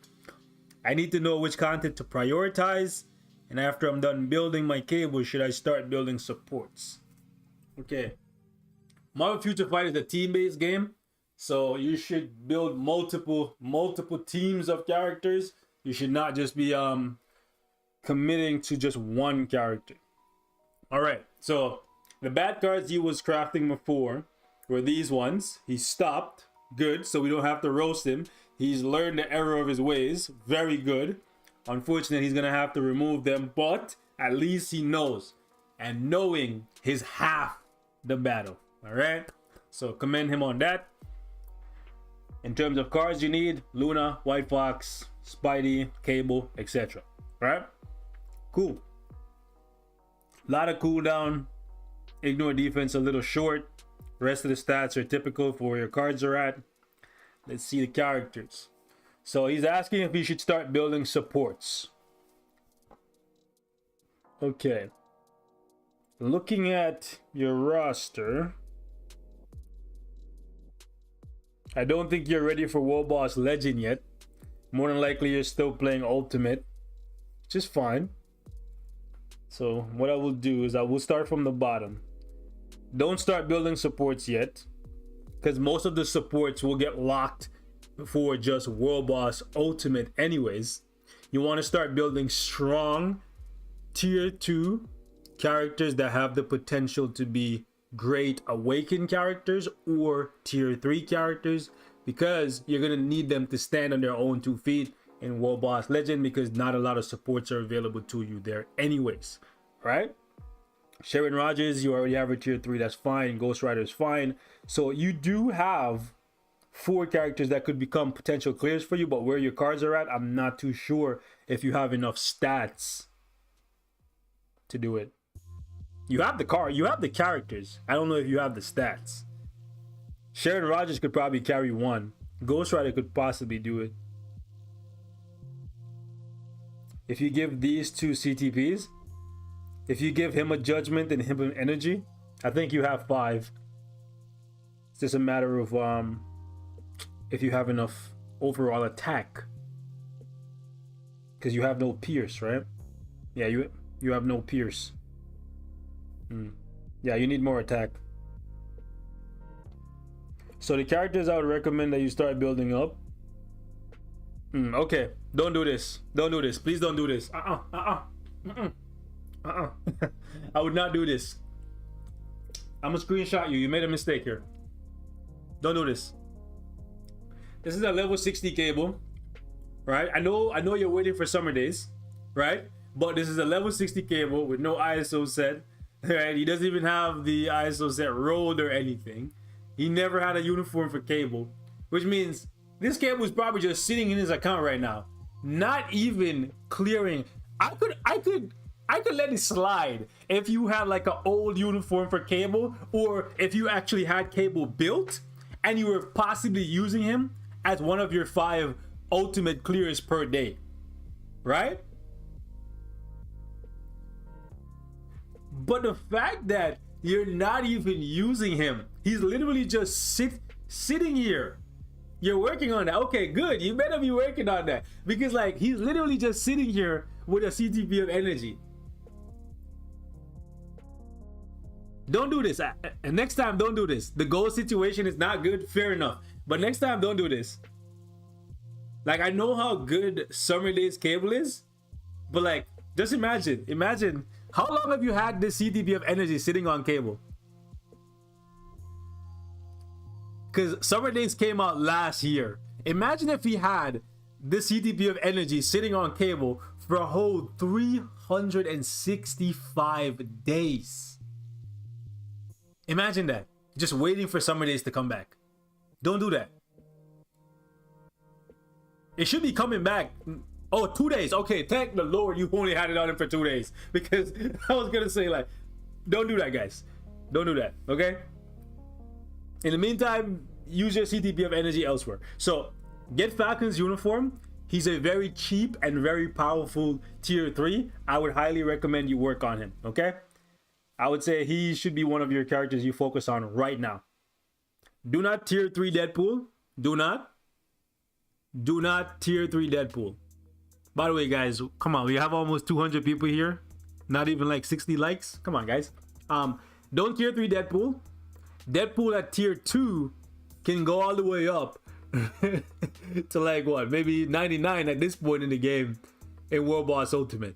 I need to know which content to prioritize. And after I'm done building my Cable, should I start building supports? Okay. Marvel Future Fight is a team-based game. So you should build multiple teams of characters. You should not just be committing to just one character. All right. So the bad cards he was crafting before were these ones. He stopped. Good. So we don't have to roast him. He's learned the error of his ways. Very good. Unfortunately, he's gonna have to remove them, but at least he knows. And knowing is half the battle. All right. So commend him on that. In terms of cards you need, Luna, White Fox, Spidey, Cable, etc. Right? Cool. Lot of cooldown. Ignore defense a little short. Rest of the stats are typical for where your cards are at. Let's see the characters. So he's asking if you should start building supports. Okay. Looking at your roster, I don't think you're ready for World Boss Legend yet. More than likely you're still playing Ultimate, which is fine. So what I will do is I will start from the bottom. Don't start building supports yet, because most of the supports will get locked for just World Boss Ultimate anyways. You want to start building strong tier 2 characters that have the potential to be great awakened characters or tier 3 characters, because you're going to need them to stand on their own 2 feet in World Boss Legend, because not a lot of supports are available to you there anyways. Right? Sharon Rogers, you already have a tier 3, that's fine. Ghost Rider is fine. So you do have 4 characters that could become potential clears for you, but where your cards are at, I'm not too sure if you have enough stats to do it. You have the card, you have the characters. I don't know if you have the stats. Sharon Rogers could probably carry 1. Ghost Rider could possibly do it. If you give these 2 CTPs, if you give him a judgment and him an energy, I think you have 5. It's just a matter of if you have enough overall attack, because you have no pierce, right? Yeah, you have no pierce. Yeah, you need more attack. So the characters I would recommend that you start building up. Okay, don't do this. Don't do this. Please don't do this. I would not do this. I'm gonna screenshot you. You made a mistake here. Don't do this. This is a level 60 Cable, right? I know you're waiting for Summer Days, right? But this is a level 60 Cable with no ISO set, right? He doesn't even have the ISO set rolled or anything. He never had a uniform for Cable, which means this Cable is probably just sitting in his account right now, not even clearing. I could let it slide if you had like an old uniform for Cable, or if you actually had Cable built and you were possibly using him as one of your 5 ultimate clears per day, right? But the fact that you're not even using him, he's literally just sitting here. You're working on that. Okay, good. You better be working on that, because like he's literally just sitting here with a CTP of energy. Don't do this. And next time, don't do this. The goal situation is not good. Fair enough. But next time, don't do this. Like, I know how good Summer Days Cable is, but like, just imagine how long have you had this CTP of energy sitting on Cable? Because Summer Days came out last year. Imagine if he had this CTP of energy sitting on Cable for a whole 365 days. Imagine that. Just waiting for Summer Days to come back. Don't do that. It should be coming back. Oh, 2 days. Okay, thank the Lord you only had it on him for 2 days. Because I was going to say, like, don't do that, guys. Don't do that, okay? In the meantime, use your CTP of energy elsewhere. So, get Falcon's uniform. He's a very cheap and very powerful tier 3. I would highly recommend you work on him, okay? I would say he should be one of your characters you focus on right now. Do not tier 3 Deadpool. Do not tier 3 Deadpool. By the way, guys, come on. We have almost 200 people here. Not even like 60 likes. Come on, guys. Don't tier 3 Deadpool. Deadpool at tier 2 can go all the way up to like what? Maybe 99 at this point in the game in World Boss Ultimate.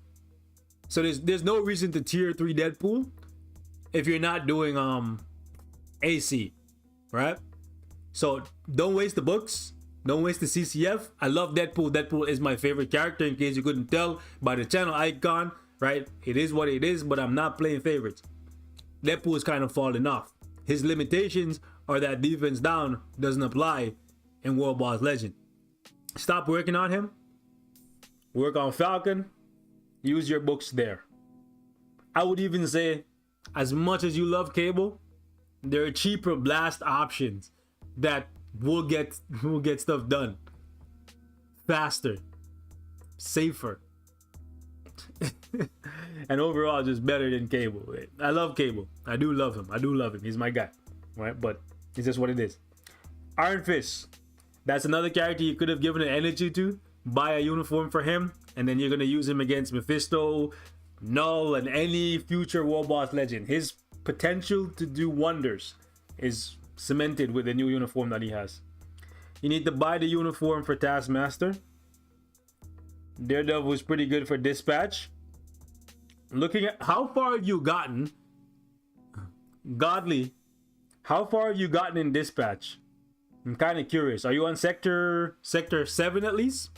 So there's no reason to tier 3 Deadpool if you're not doing AC, right? So don't waste the books. Don't waste the CCF. I love Deadpool. Deadpool is my favorite character, in case you couldn't tell by the channel icon, right? It is what it is, but I'm not playing favorites. Deadpool is kind of falling off. His limitations are that defense down doesn't apply in World Boss Legend. Stop working on him. Work on Falcon. Use your books there. I would even say, as much as you love Cable, there are cheaper blast options that will get stuff done faster, safer, and overall just better than Cable. I love Cable. I do love him. He's my guy, right? But it's just what it is. Iron Fist. That's another character you could have given an energy to. Buy a uniform for him, and then you're gonna use him against Mephisto, Null, and any future World Boss Legend. His potential to do wonders is cemented with the new uniform that he has. You need to buy the uniform for Taskmaster. Daredevil is pretty good for Dispatch. Looking at how far have you gotten, Godly, how far have you gotten in Dispatch? I'm kind of curious. Are you on sector 7 at least?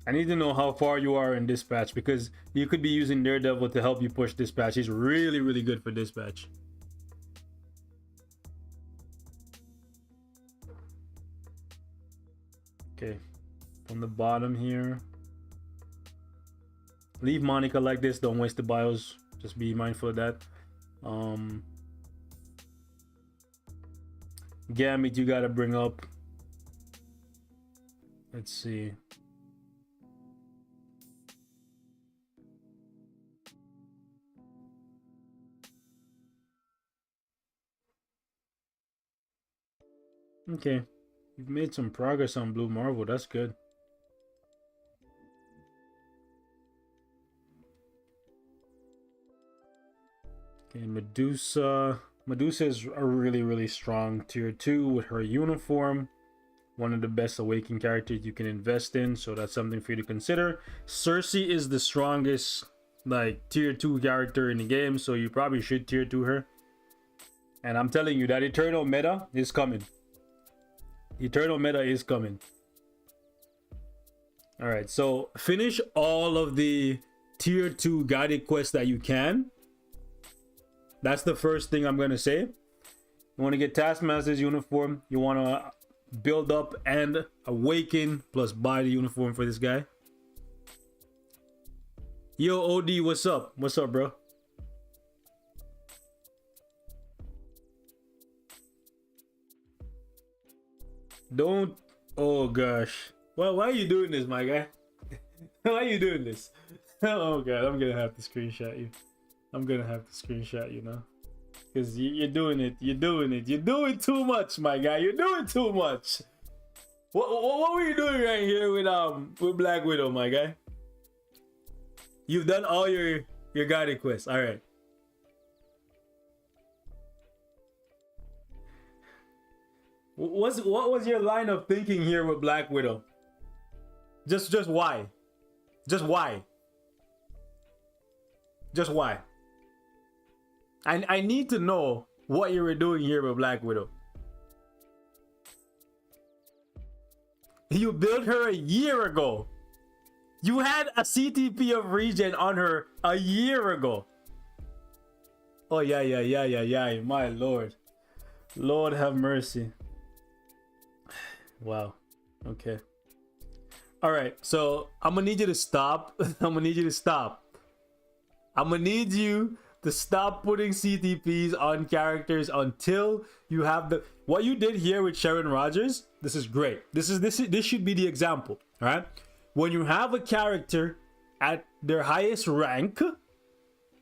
I need to know how far you are in Dispatch, because you could be using Daredevil to help you push Dispatch. He's really, really good for Dispatch. Okay, from the bottom here. Leave Monica like this. Don't waste the bios. Just be mindful of that. Gambit you gotta bring up. Let's see. Okay, you've made some progress on Blue Marvel. That's good. Okay, Medusa. Medusa is a really, really strong tier 2 with her uniform. One of the best awakened characters you can invest in, so that's something for you to consider. Cersei is the strongest like tier 2 character in the game, so you probably should tier 2 her. And I'm telling you, that Eternal meta is coming. Eternal meta is coming. All right, so finish all of the tier 2 guided quests that you can. That's the first thing I'm gonna say. You want to get Taskmaster's uniform. You want to build up and awaken, plus buy the uniform for this guy. Yo, OD, what's up? What's up, bro? Don't. Oh gosh. Well, why are you doing this, my guy? Why are you doing this? Oh god, I'm gonna have to screenshot you. I'm gonna have to screenshot you now, because you're doing it. You're doing too much, my guy. You're doing too much. What were you doing right here with Black Widow, my guy? You've done all your guided quests. All right. What was your line of thinking here with Black Widow? Just why? Just why? Just why? I need to know what you were doing here with Black Widow. You built her a year ago. You had a CTP of regen on her a year ago. Oh yeah. My lord. Lord have mercy. Wow. Okay. All right, so I'm gonna need you to stop. I'm gonna need you to stop. I'm gonna need you to stop putting CTPs on characters until you have the what you did here with Sharon Rogers. This is great. This should be the example. All right, when you have a character at their highest rank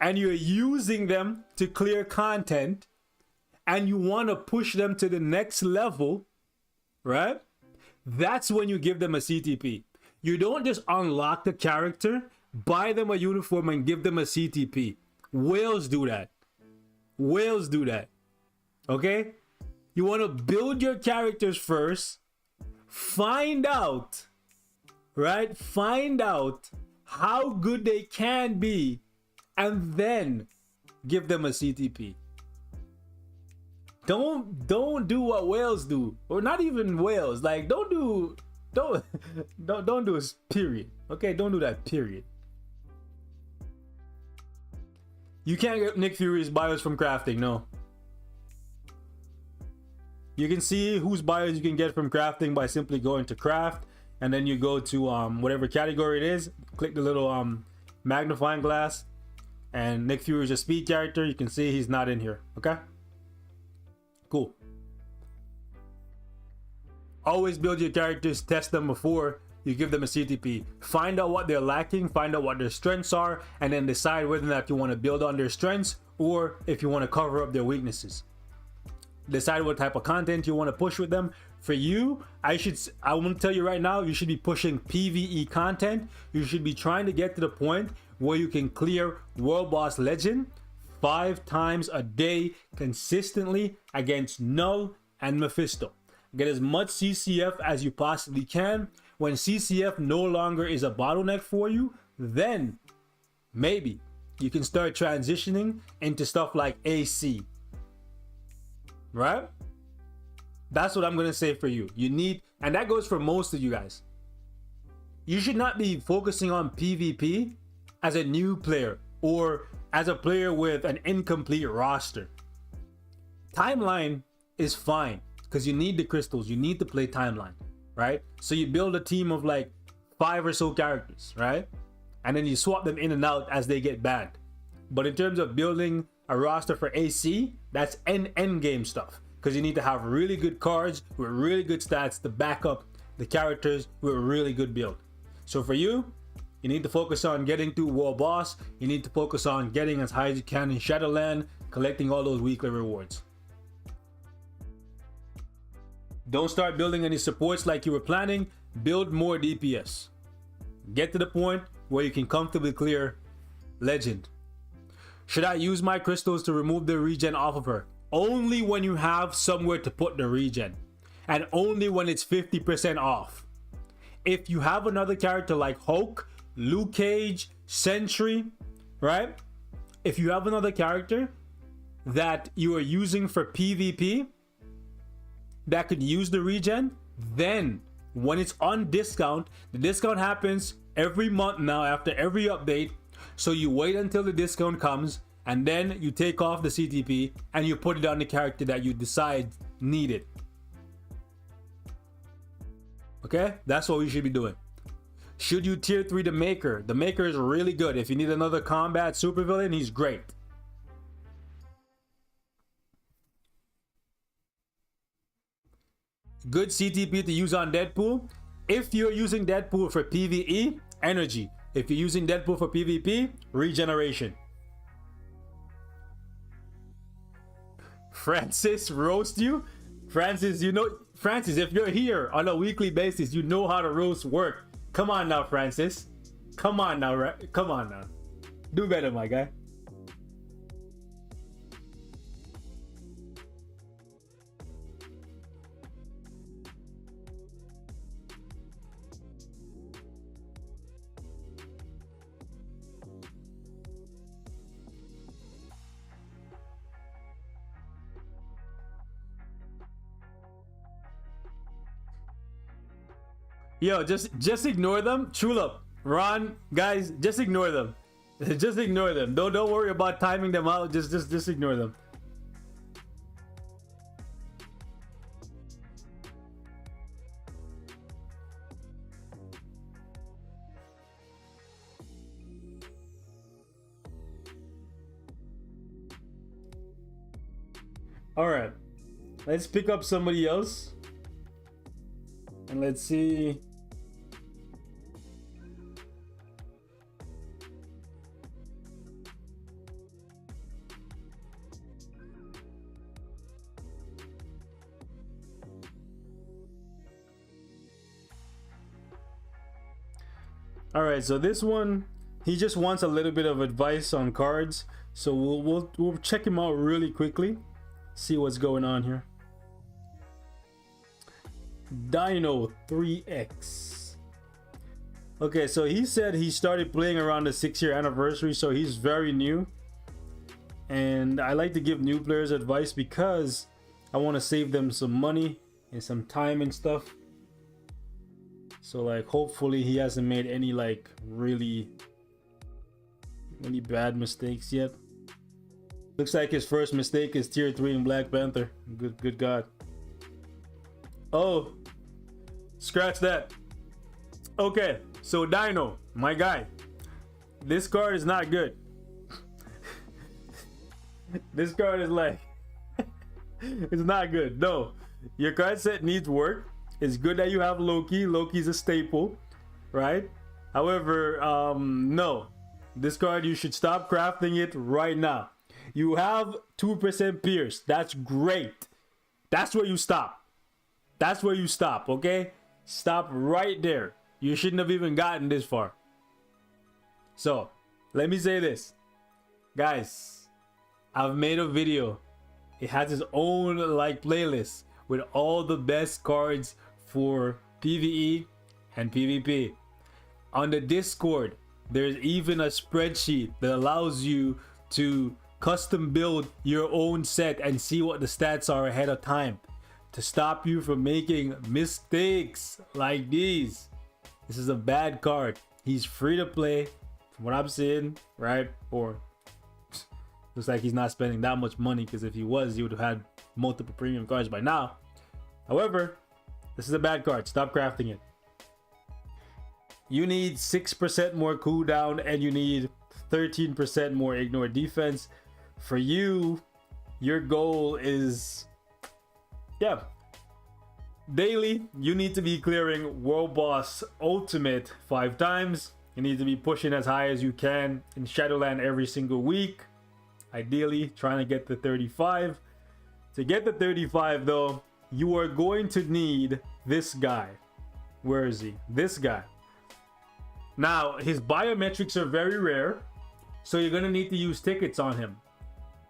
and you're using them to clear content and you want to push them to the next level, right? That's when you give them a CTP. You don't just unlock the character, buy them a uniform and give them a CTP. Whales do that. Whales do that. Okay? You want to build your characters first, find out, right? Find out how good they can be, and then give them a CTP. Don't do what whales do, or not even whales. Like don't do this. Period. Okay, don't do that. Period. You can't get Nick Fury's bios from crafting. No. You can see whose bios you can get from crafting by simply going to craft, and then you go to whatever category it is. Click the little magnifying glass, and Nick Fury is a speed character. You can see he's not in here. Okay. Cool. Always build your characters, test them before you give them a CTP. Find out what they're lacking, find out what their strengths are, and then decide whether or not you want to build on their strengths or if you want to cover up their weaknesses. Decide what type of content you want to push with them. For you, I want to tell you right now, you should be pushing PvE content. You should be trying to get to the point where you can clear World Boss Legend 5 times a day consistently against Null and Mephisto. Get as much CCF as you possibly can. When CCF no longer is a bottleneck for you, then maybe you can start transitioning into stuff like AC. Right? That's what I'm going to say for you. You need, and that goes for most of you guys. You should not be focusing on PvP as a new player or as a player with an incomplete roster. Timeline is fine because you need the crystals. You need to play timeline, right? So you build a team of like 5 or so characters, right? And then you swap them in and out as they get banned. But in terms of building a roster for AC, that's end game stuff, because you need to have really good cards with really good stats to back up the characters with a really good build. So for you, you need to focus on getting to World Boss. You need to focus on getting as high as you can in Shadowland, collecting all those weekly rewards. Don't start building any supports like you were planning. Build more DPS. Get to the point where you can comfortably clear Legend. Should I use my crystals to remove the regen off of her? Only when you have somewhere to put the regen, and only when it's 50% off. If you have another character like Hulk, Luke Cage, Sentry, right? If you have another character that you are using for PvP that could use the regen, then when it's on discount, the discount happens every month now after every update. So you wait until the discount comes, and then you take off the CTP and you put it on the character that you decide need it. Okay, that's what we should be doing. Should you tier 3 the Maker? The Maker is really good. If you need another combat supervillain, he's great. Good CTP to use on Deadpool. If you're using Deadpool for PvE, energy. If you're using Deadpool for PvP, regeneration. Francis, roast you? Francis, you know, Francis, if you're here on a weekly basis, you know how to roast work. Come on now, Francis. Come on now, come on now. Do better, my guy. Yo, just ignore them. Chulap, Ron, guys, just ignore them. Just ignore them. Don't worry about timing them out. Just ignore them. All right, let's pick up somebody else, and let's see. All right, so this one, he just wants a little bit of advice on cards. So we'll check him out really quickly, see what's going on here. Dino 3X. Okay, so he said he started playing around the 6-year anniversary, so he's very new. And I like to give new players advice because I want to save them some money and some time and stuff. So like hopefully he hasn't made any like really bad mistakes yet. Looks like his first mistake is tier 3 in Black Panther. Good God. Oh, scratch that. Okay, so Dino, my guy, this card is not good. This card is like it's not good. No, your card set needs work. It's good that you have Loki. Loki's a staple, right? However, no, this card, you should stop crafting it right now. You have 2% Pierce. That's great. That's where you stop. That's where you stop, okay? Stop right there. You shouldn't have even gotten this far. So, let me say this. Guys, I've made a video. It has its own like playlist with all the best cards for PvE and PvP. On the Discord, there's even a spreadsheet that allows you to custom build your own set and see what the stats are ahead of time to stop you from making mistakes like these. This is a bad card. He's free to play from what I'm seeing, right? Or looks like he's not spending that much money, because if he was, he would have had multiple premium cards by now. However, this is a bad card. Stop crafting it. You need 6% more cooldown and you need 13% more ignore defense. For you, your goal is, yeah, daily, you need to be clearing World Boss Ultimate 5 times. You need to be pushing as high as you can in Shadowland every single week. Ideally, trying to get to 35. To get to 35 though, you are going to need this guy. Where is he? This guy. Now, his biometrics are very rare, so you're going to need to use tickets on him.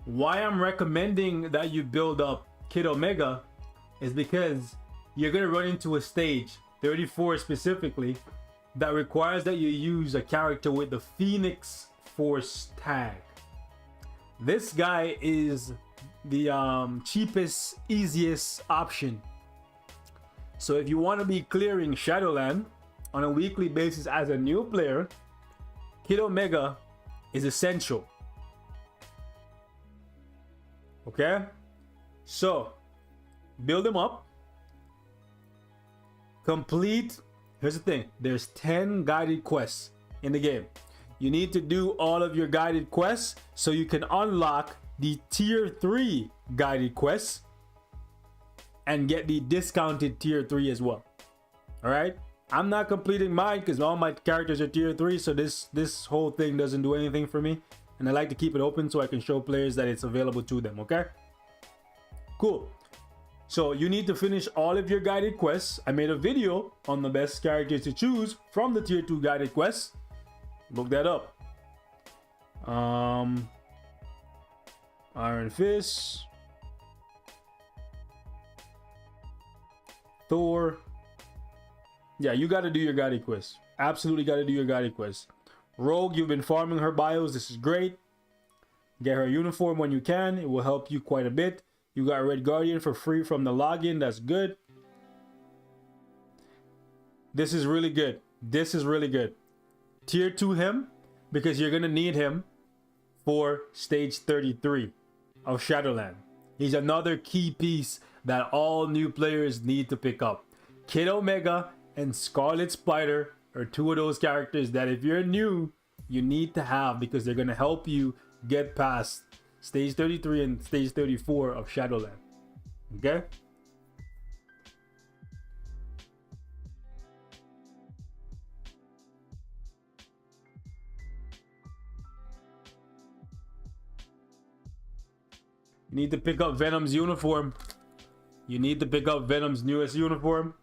Why I'm recommending that you build up Kid Omega is because you're going to run into a stage, 34 specifically, that requires that you use a character with the Phoenix Force tag. This guy is the cheapest, easiest option. So if you want to be clearing Shadowland on a weekly basis as a new player, Kid Omega is essential. Okay? So, build him up. Complete. Here's the thing. There's 10 guided quests in the game. You need to do all of your guided quests so you can unlock the tier 3 guided quests and get the discounted tier 3 as well. Alright? I'm not completing mine because all my characters are tier 3, so this whole thing doesn't do anything for me. And I like to keep it open so I can show players that it's available to them, okay? Cool. So you need to finish all of your guided quests. I made a video on the best characters to choose from the tier 2 guided quests. Look that up. Iron Fist, Thor. Yeah, you got to do your guided quest. Absolutely got to do your guided quest. Rogue, you've been farming her bios. This is great. Get her uniform when you can. It will help you quite a bit. You got Red Guardian for free from the login. That's good. This is really good. This is really good. Tier 2 him, because you're going to need him for stage 33 of Shadowland. He's another key piece that all new players need to pick up. Kid Omega and Scarlet Spider are two of those characters that if you're new, you need to have, because they're going to help you get past Stage 33 and Stage 34 of Shadowland. Okay? You need to pick up Venom's uniform. You need to pick up Venom's newest uniform.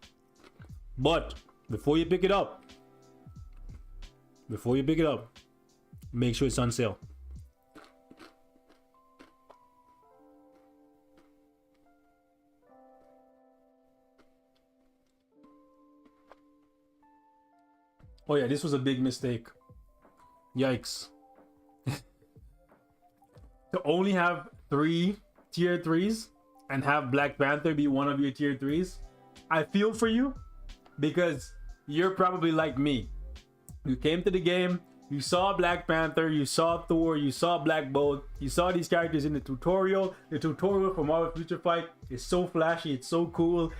But before you pick it up, make sure it's on sale. Oh yeah, this was a big mistake. Yikes. To only have 3 tier 3s and have Black Panther be one of your tier 3s. I feel for you because you're probably like me. You came to the game, you saw Black Panther, you saw Thor, you saw Black Bolt, you saw these characters in the tutorial. The tutorial for Marvel Future Fight is so flashy, it's so cool.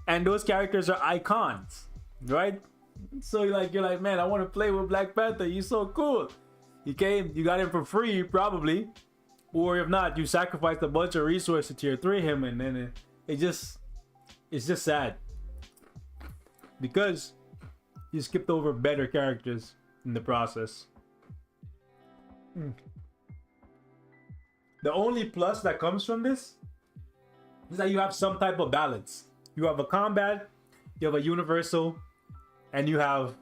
And those characters are icons, right? So you're like, man, I want to play with Black Panther. He's so cool. You came, you got him for free, probably. Or if not, you sacrificed a bunch of resources to tier 3 him, and then it's just sad. Because you skipped over better characters in the process. The only plus that comes from this is that you have some type of balance. You have a combat, you have a universal, and you have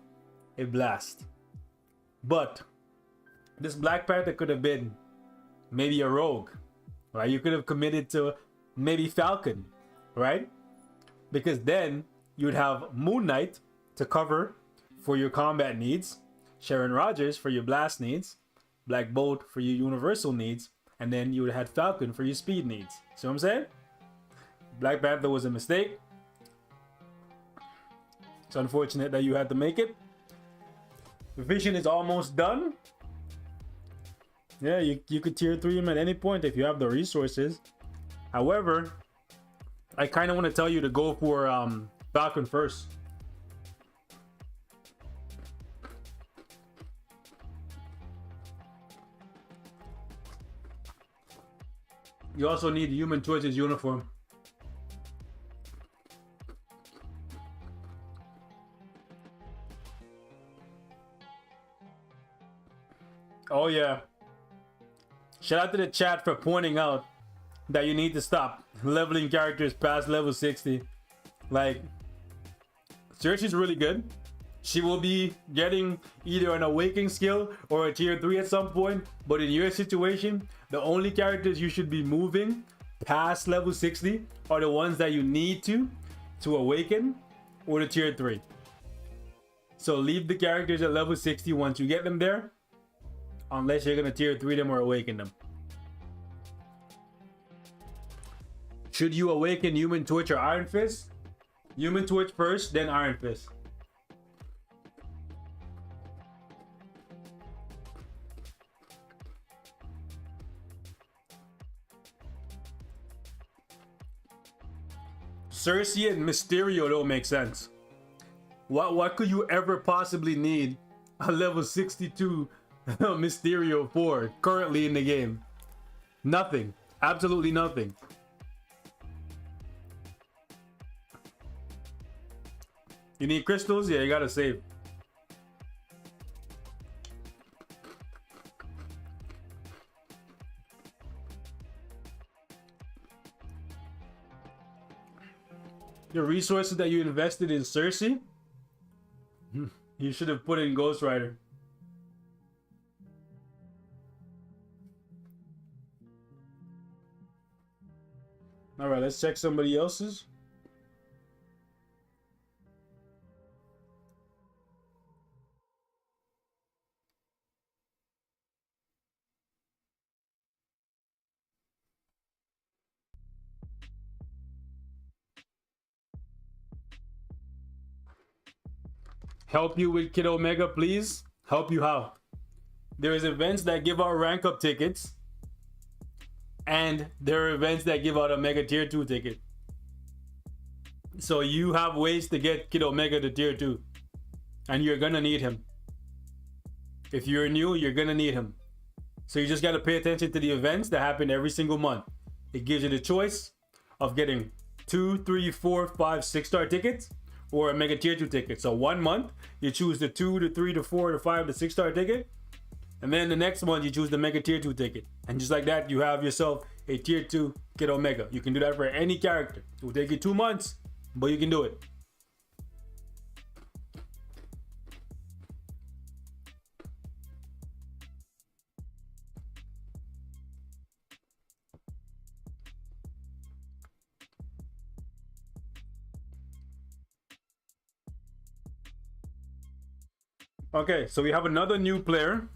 a blast. But this Black Panther could have been maybe a rogue, right? You could have committed to maybe Falcon, right? Because then you'd have Moon Knight to cover for your combat needs, Sharon Rogers for your blast needs, Black Bolt for your universal needs, and then you would have had Falcon for your speed needs. See what I'm saying? Black Panther was a mistake. It's unfortunate that you had to make it. Vision is almost done. Yeah, you could tier 3 him at any point if you have the resources. However, I kind of want to tell you to go for Falcon first. You also need Human Torch's uniform. Oh yeah. Shout out to the chat for pointing out that you need to stop leveling characters past level 60. Like, Cersei's really good. She will be getting either an awakening skill or a tier 3 at some point. But in your situation, the only characters you should be moving past level 60 are the ones that you need to awaken or the tier 3. So leave the characters at level 60 once you get them there. Unless you're gonna tier 3 them or awaken them. Should you awaken Human Torch or Iron Fist? Human Torch first, then Iron Fist. Cersei and Mysterio don't make sense. What could you ever possibly need a level 62 Mysterio for currently in the game? Nothing. Absolutely nothing. You need crystals? Yeah, you gotta save. The resources that you invested in Cersei, you should have put in Ghost Rider. All right, let's check somebody else's. Help you with Kid Omega, please? Help you how? There's events that give out rank up tickets. And there are events that give out a Mega Tier 2 ticket. So you have ways to get Kid Omega to Tier 2. And you're gonna need him. If you're new, you're gonna need him. So you just got to pay attention to the events that happen every single month. It gives you the choice of getting 2, 3, 4, 5, 6-star tickets or a mega tier 2 ticket. So 1 month you choose the 2, the 3, the 4, the 5, the 6-star ticket. And then the next month you choose the mega tier 2 ticket. And just like that, you have yourself a tier 2 Kid Omega. You can do that for any character. It will take you 2 months, but you can do it. Okay, so we have another new player.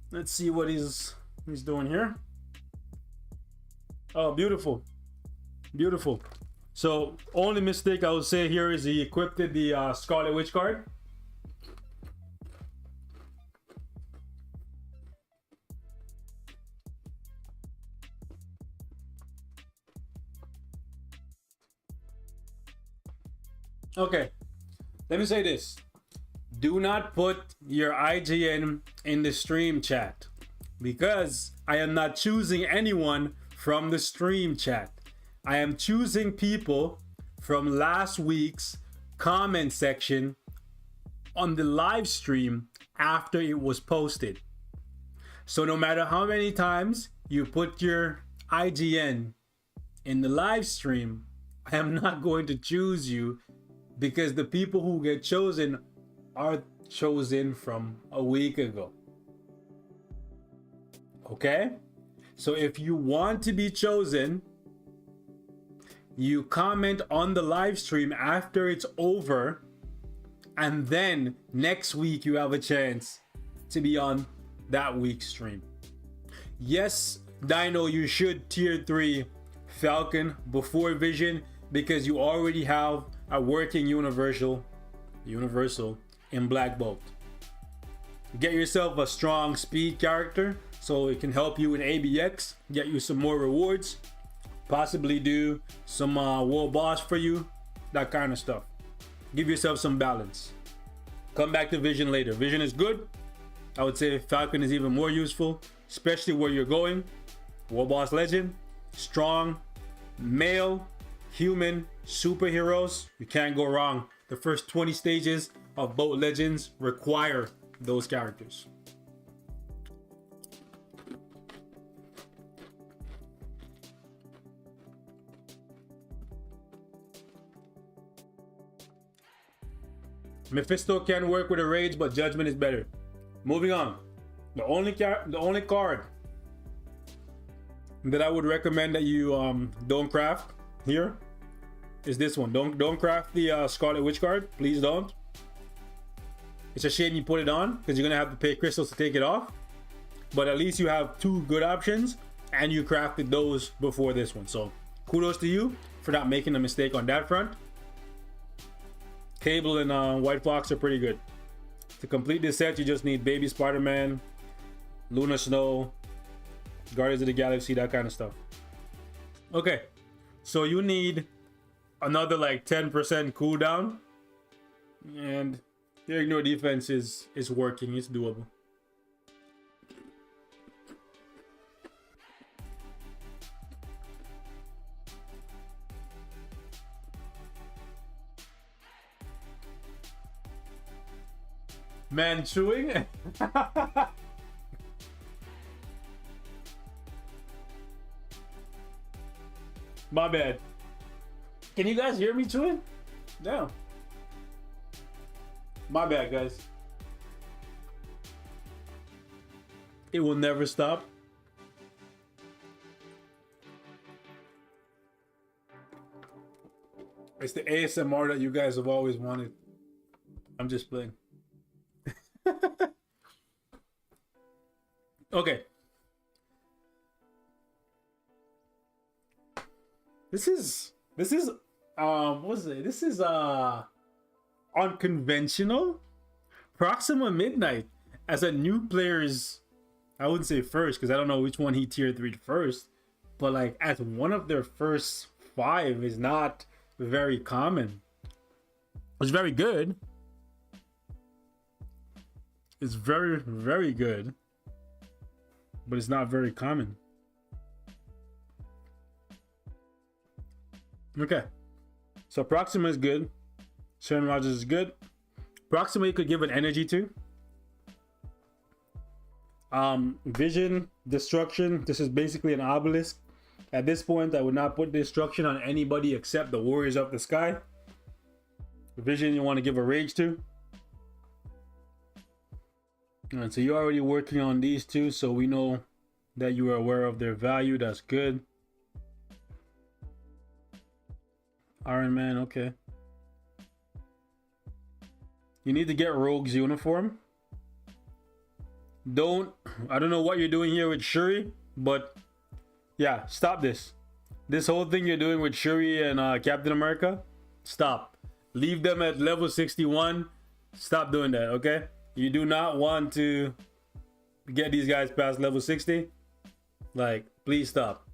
Let's see what he's doing here. Oh, beautiful. Beautiful. So only mistake I would say here is he equipped the Scarlet Witch card. Okay, let me say this. Do not put your IGN in the stream chat because I am not choosing anyone from the stream chat. I am choosing people from last week's comment section on the live stream after it was posted. So no matter how many times you put your IGN in the live stream, I am not going to choose you because the people who get chosen are chosen from a week ago. Okay? So if you want to be chosen, you comment on the live stream after it's over, and then next week you have a chance to be on that week's stream. Yes, Dino, you should tier 3 Falcon before Vision because you already have a working universal in Black Bolt. Get yourself a strong speed character so it can help you in ABX, get you some more rewards, possibly do some world boss for you, that kind of stuff. Give yourself some balance. Come back to Vision later. Vision is good. I would say Falcon is even more useful, especially where you're going. World Boss Legend, strong, male, human, superheroes. You can't go wrong. The first 20 stages of both Legends require those characters. Mephisto can work with a rage, but Judgment is better. Moving on. The only card that I would recommend that you don't craft here is this one. Don't craft the Scarlet Witch card. Please don't. It's a shame you put it on because you're gonna have to pay crystals to take it off. But at least you have 2 good options, and you crafted those before this one. So kudos to you for not making a mistake on that front. Cable and White Fox are pretty good. To complete this set, you just need Baby Spider-Man, Luna Snow, Guardians of the Galaxy, that kind of stuff. Okay, so you need another like 10% cooldown, and your ignore defense is working. It's doable. Man chewing? My bad. Can you guys hear me chewing? No. My bad, guys. It will never stop. It's the ASMR that you guys have always wanted. I'm just playing. Okay. This is what's it? This is unconventional. Proxima Midnight as a new player's, I wouldn't say first because I don't know which one he tier 3'd first, but like as one of their first 5 is not very common. It's very good. It's very, very good. but it's not very common. Okay, so Proxima is good. Sharon Rogers is good. Proxima you could give an energy to. Vision, Destruction. This is basically an obelisk. At this point, I would not put Destruction on anybody except the Warriors of the Sky. Vision you want to give a rage to. Alright, so you're already working on these two, so we know that you are aware of their value. That's good. Iron Man, okay. You need to get Rogue's uniform. I don't know what you're doing here with Shuri, but yeah, stop this. This whole thing you're doing with Shuri and Captain America, stop. Leave them at level 61. Stop doing that, okay? You do not want to get these guys past level 60. Like, please stop.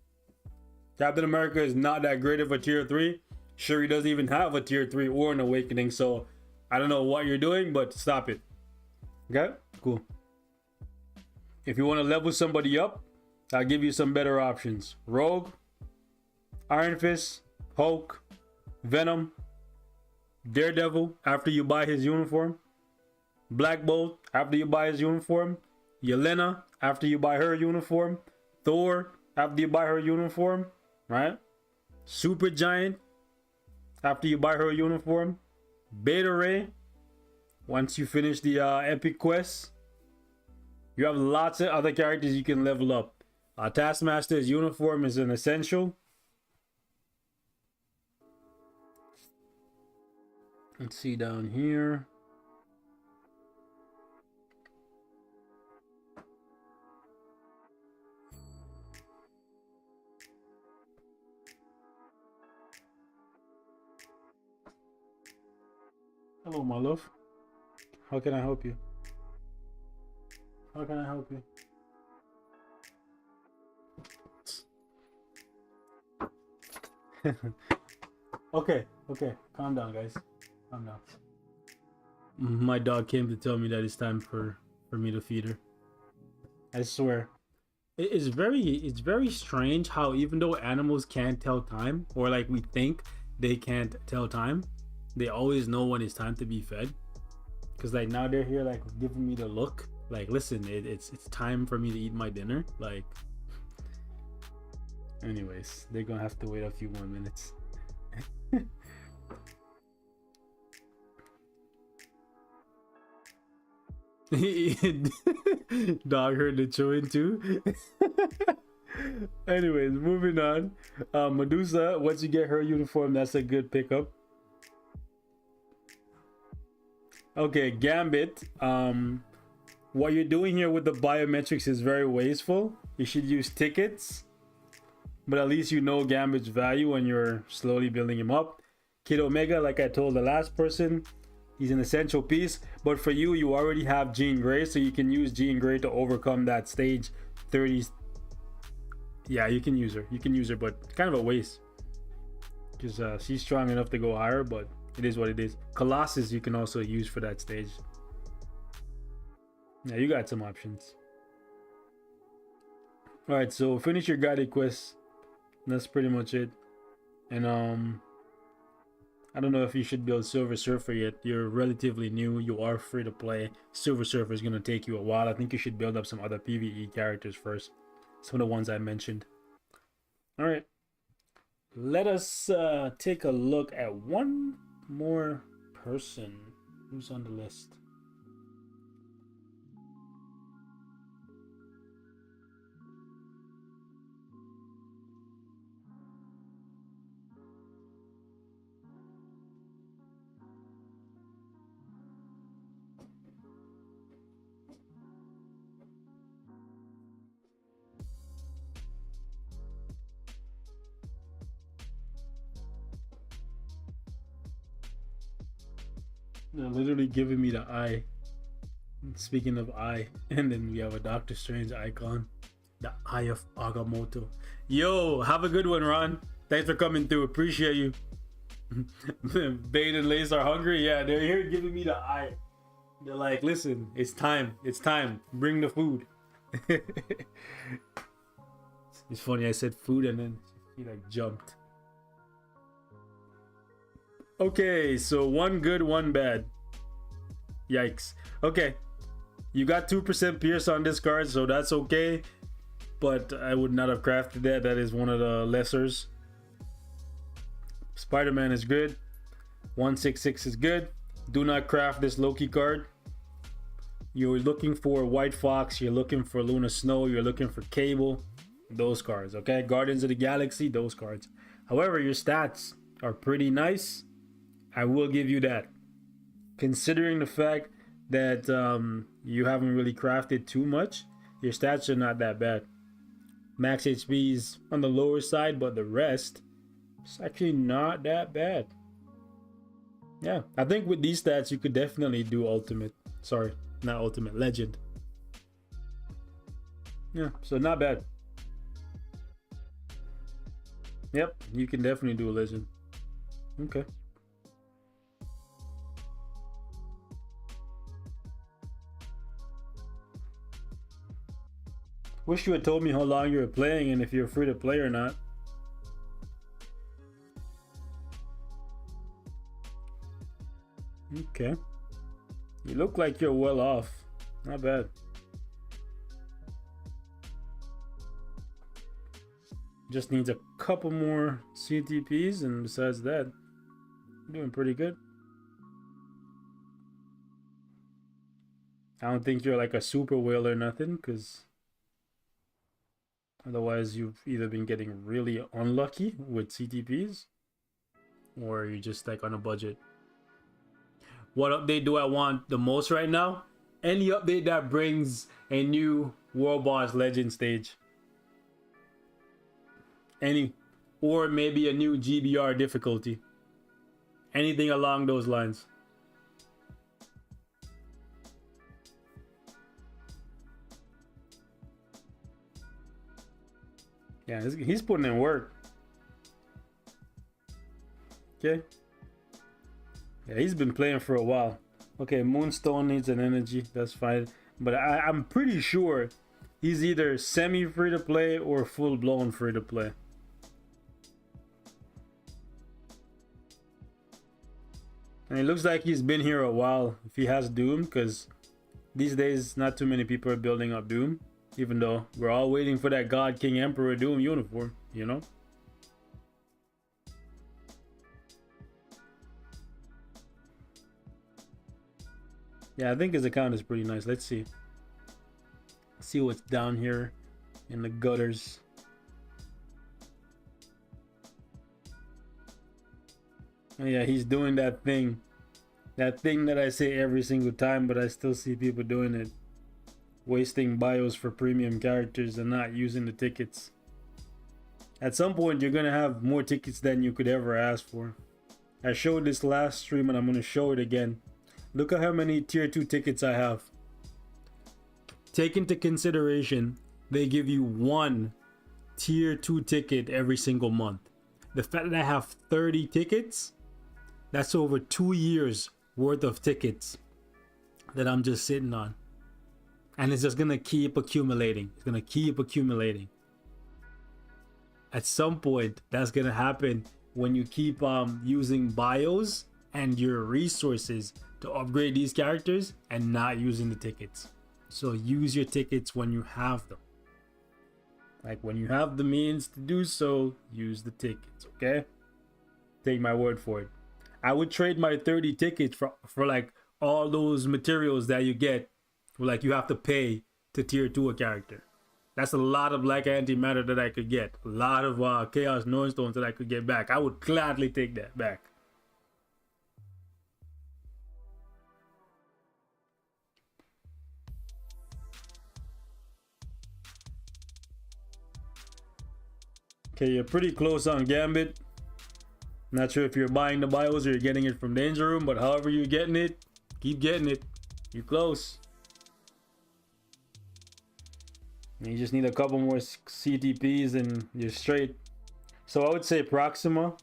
Captain America is not that great of a tier 3. Shuri doesn't even have a tier 3 or an awakening, so I don't know what you're doing, but stop it. Okay? Cool. If you want to level somebody up, I'll give you some better options. Rogue, Iron Fist, Hulk, Venom, Daredevil after you buy his uniform, Black Bolt after you buy his uniform, Yelena after you buy her uniform, Thor after you buy her uniform, right? Super Giant after you buy her uniform, Beta Ray once you finish the epic quest. You have lots of other characters you can level up. Taskmaster's uniform is an essential. Let's see down here. Hello, my love. How can I help you? How can I help you? Okay, calm down, guys. Calm down. My dog came to tell me that it's time for me to feed her. I swear. It's very strange how even though animals can't tell time, or like we think they can't tell time, they always know when it's time to be fed. Cause like now they're here like giving me the look. Like, listen, it's time for me to eat my dinner. Like, anyways, they're gonna have to wait a few more minutes. Dog heard the chewing too. Anyways, moving on. Medusa, once you get her uniform, that's a good pickup. Okay, Gambit. What you're doing here with the biometrics is very wasteful. You should use tickets, but at least you know Gambit's value when you're slowly building him up. Kid Omega, like I told the last person, he's an essential piece, but for you, you already have Jean Grey, so you can use Jean Grey to overcome that stage 30. Yeah, you can use her, but kind of a waste, because she's strong enough to go higher, but it is what it is. Colossus you can also use for that stage. Yeah, you got some options. Alright, so finish your guided quest. That's pretty much it. And I don't know if you should build Silver Surfer yet. You're relatively new. You are free to play. Silver Surfer is going to take you a while. I think you should build up some other PvE characters first. Some of the ones I mentioned. Alright. Let us take a look at one more person who's on the list. They're literally giving me the eye. Speaking of eye, and then we have a Doctor Strange icon. The Eye of Agamotto. Yo, have a good one, Ron. Thanks for coming through. Appreciate you. Bane and Lace are hungry. Yeah, they're here giving me the eye. They're like, listen, it's time. It's time. Bring the food. It's funny, I said food and then he like jumped. Okay, so one good, one bad. Yikes. Okay, you got 2% Pierce on this card, so that's okay. But I would not have crafted that. That is one of the lessers. Spider-Man is good. 166 is good. Do not craft this Loki card. You're looking for White Fox. You're looking for Luna Snow. You're looking for Cable. Those cards, okay? Guardians of the Galaxy, those cards. However, your stats are pretty nice. I will give you that. Considering the fact that you haven't really crafted too much, your stats are not that bad. Max HP is on the lower side, but the rest is actually not that bad. Yeah, I think with these stats, you could definitely do Ultimate. Sorry, not Ultimate, Legend. Yeah, so not bad. Yep, you can definitely do a Legend. Okay. Wish you had told me how long you were playing and if you're free to play or not. Okay. You look like you're well off. Not bad. Just needs a couple more CTPs, and besides that, you're doing pretty good. I don't think you're like a super whale or nothing, because otherwise you've either been getting really unlucky with CTPs, or you're just like on a budget. What update do I want the most right now? Any update that brings a new World Boss Legend stage. Any, or maybe a new GBR difficulty. Anything along those lines. Yeah, he's putting in work. Okay. Yeah, he's been playing for a while. Okay, Moonstone needs an energy. That's fine. But I'm pretty sure he's either semi-free to play or full-blown free to play. And it looks like he's been here a while if he has Doom, because these days not too many people are building up Doom. Even though we're all waiting for that God King Emperor Doom uniform, you know? Yeah, I think his account is pretty nice. Let's see. Let's see what's down here in the gutters. Oh yeah, he's doing that thing. That thing that I say every single time, but I still see people doing it. Wasting bios for premium characters and not using the tickets. At some point, you're going to have more tickets than you could ever ask for. I showed this last stream and I'm going to show it again. Look at how many tier 2 tickets I have. Take into consideration, they give you one tier 2 ticket every single month. The fact that I have 30 tickets, that's over 2 years worth of tickets that I'm just sitting on. And it's just gonna keep accumulating. It's gonna keep accumulating. At some point, that's gonna happen when you keep using bios and your resources to upgrade these characters and not using the tickets. So use your tickets when you have them. Like when you have the means to do so, use the tickets, okay? Take my word for it. I would trade my 30 tickets for like all those materials that you get. Like you have to pay to tier 2 a character. That's a lot of like antimatter that I could get. A lot of chaos Nornstones that I could get back. I would gladly take that back. Okay, you're pretty close on Gambit. Not sure if you're buying the bios or you're getting it from Danger Room, but however you're getting it, keep getting it. You're close. You just need a couple more CTPs and you're straight. So I would say Proxima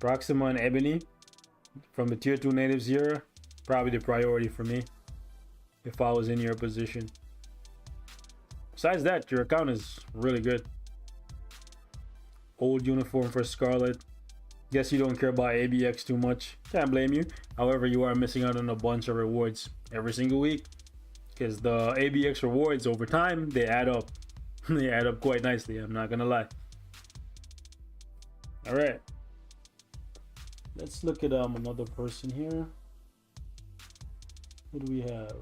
and Ebony from the tier 2 natives here, probably the priority for me if I was in your position. Besides that, your account is really good. Old uniform for Scarlet. Guess you don't care about ABX too much. Can't blame you. However, you are missing out on a bunch of rewards every single week. Because the ABX rewards over time, they add up. They add up quite nicely, I'm not gonna lie. Alright. Let's look at another person here. Who do we have?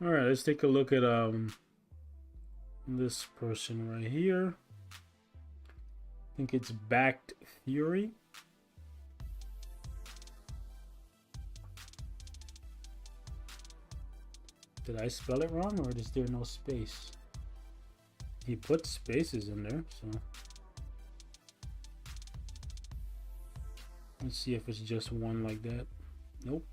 All right, let's take a look at this person right here. I think it's Backed Fury. Did I spell it wrong, or is there no space? He put spaces in there, so let's see if it's just one like that. Nope.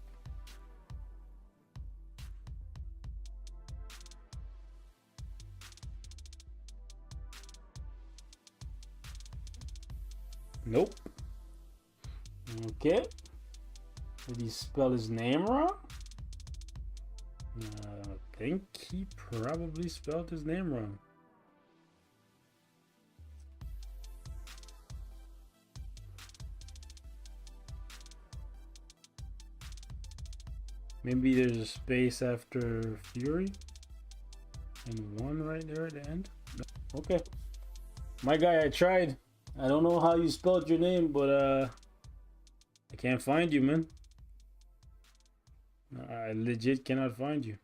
Nope. Okay. Did he spell his name wrong? I think he probably spelled his name wrong. Maybe there's a space after Fury and one right there at the end. Okay. My guy, I tried. I don't know how you spelled your name, but I can't find you, man. I legit cannot find you.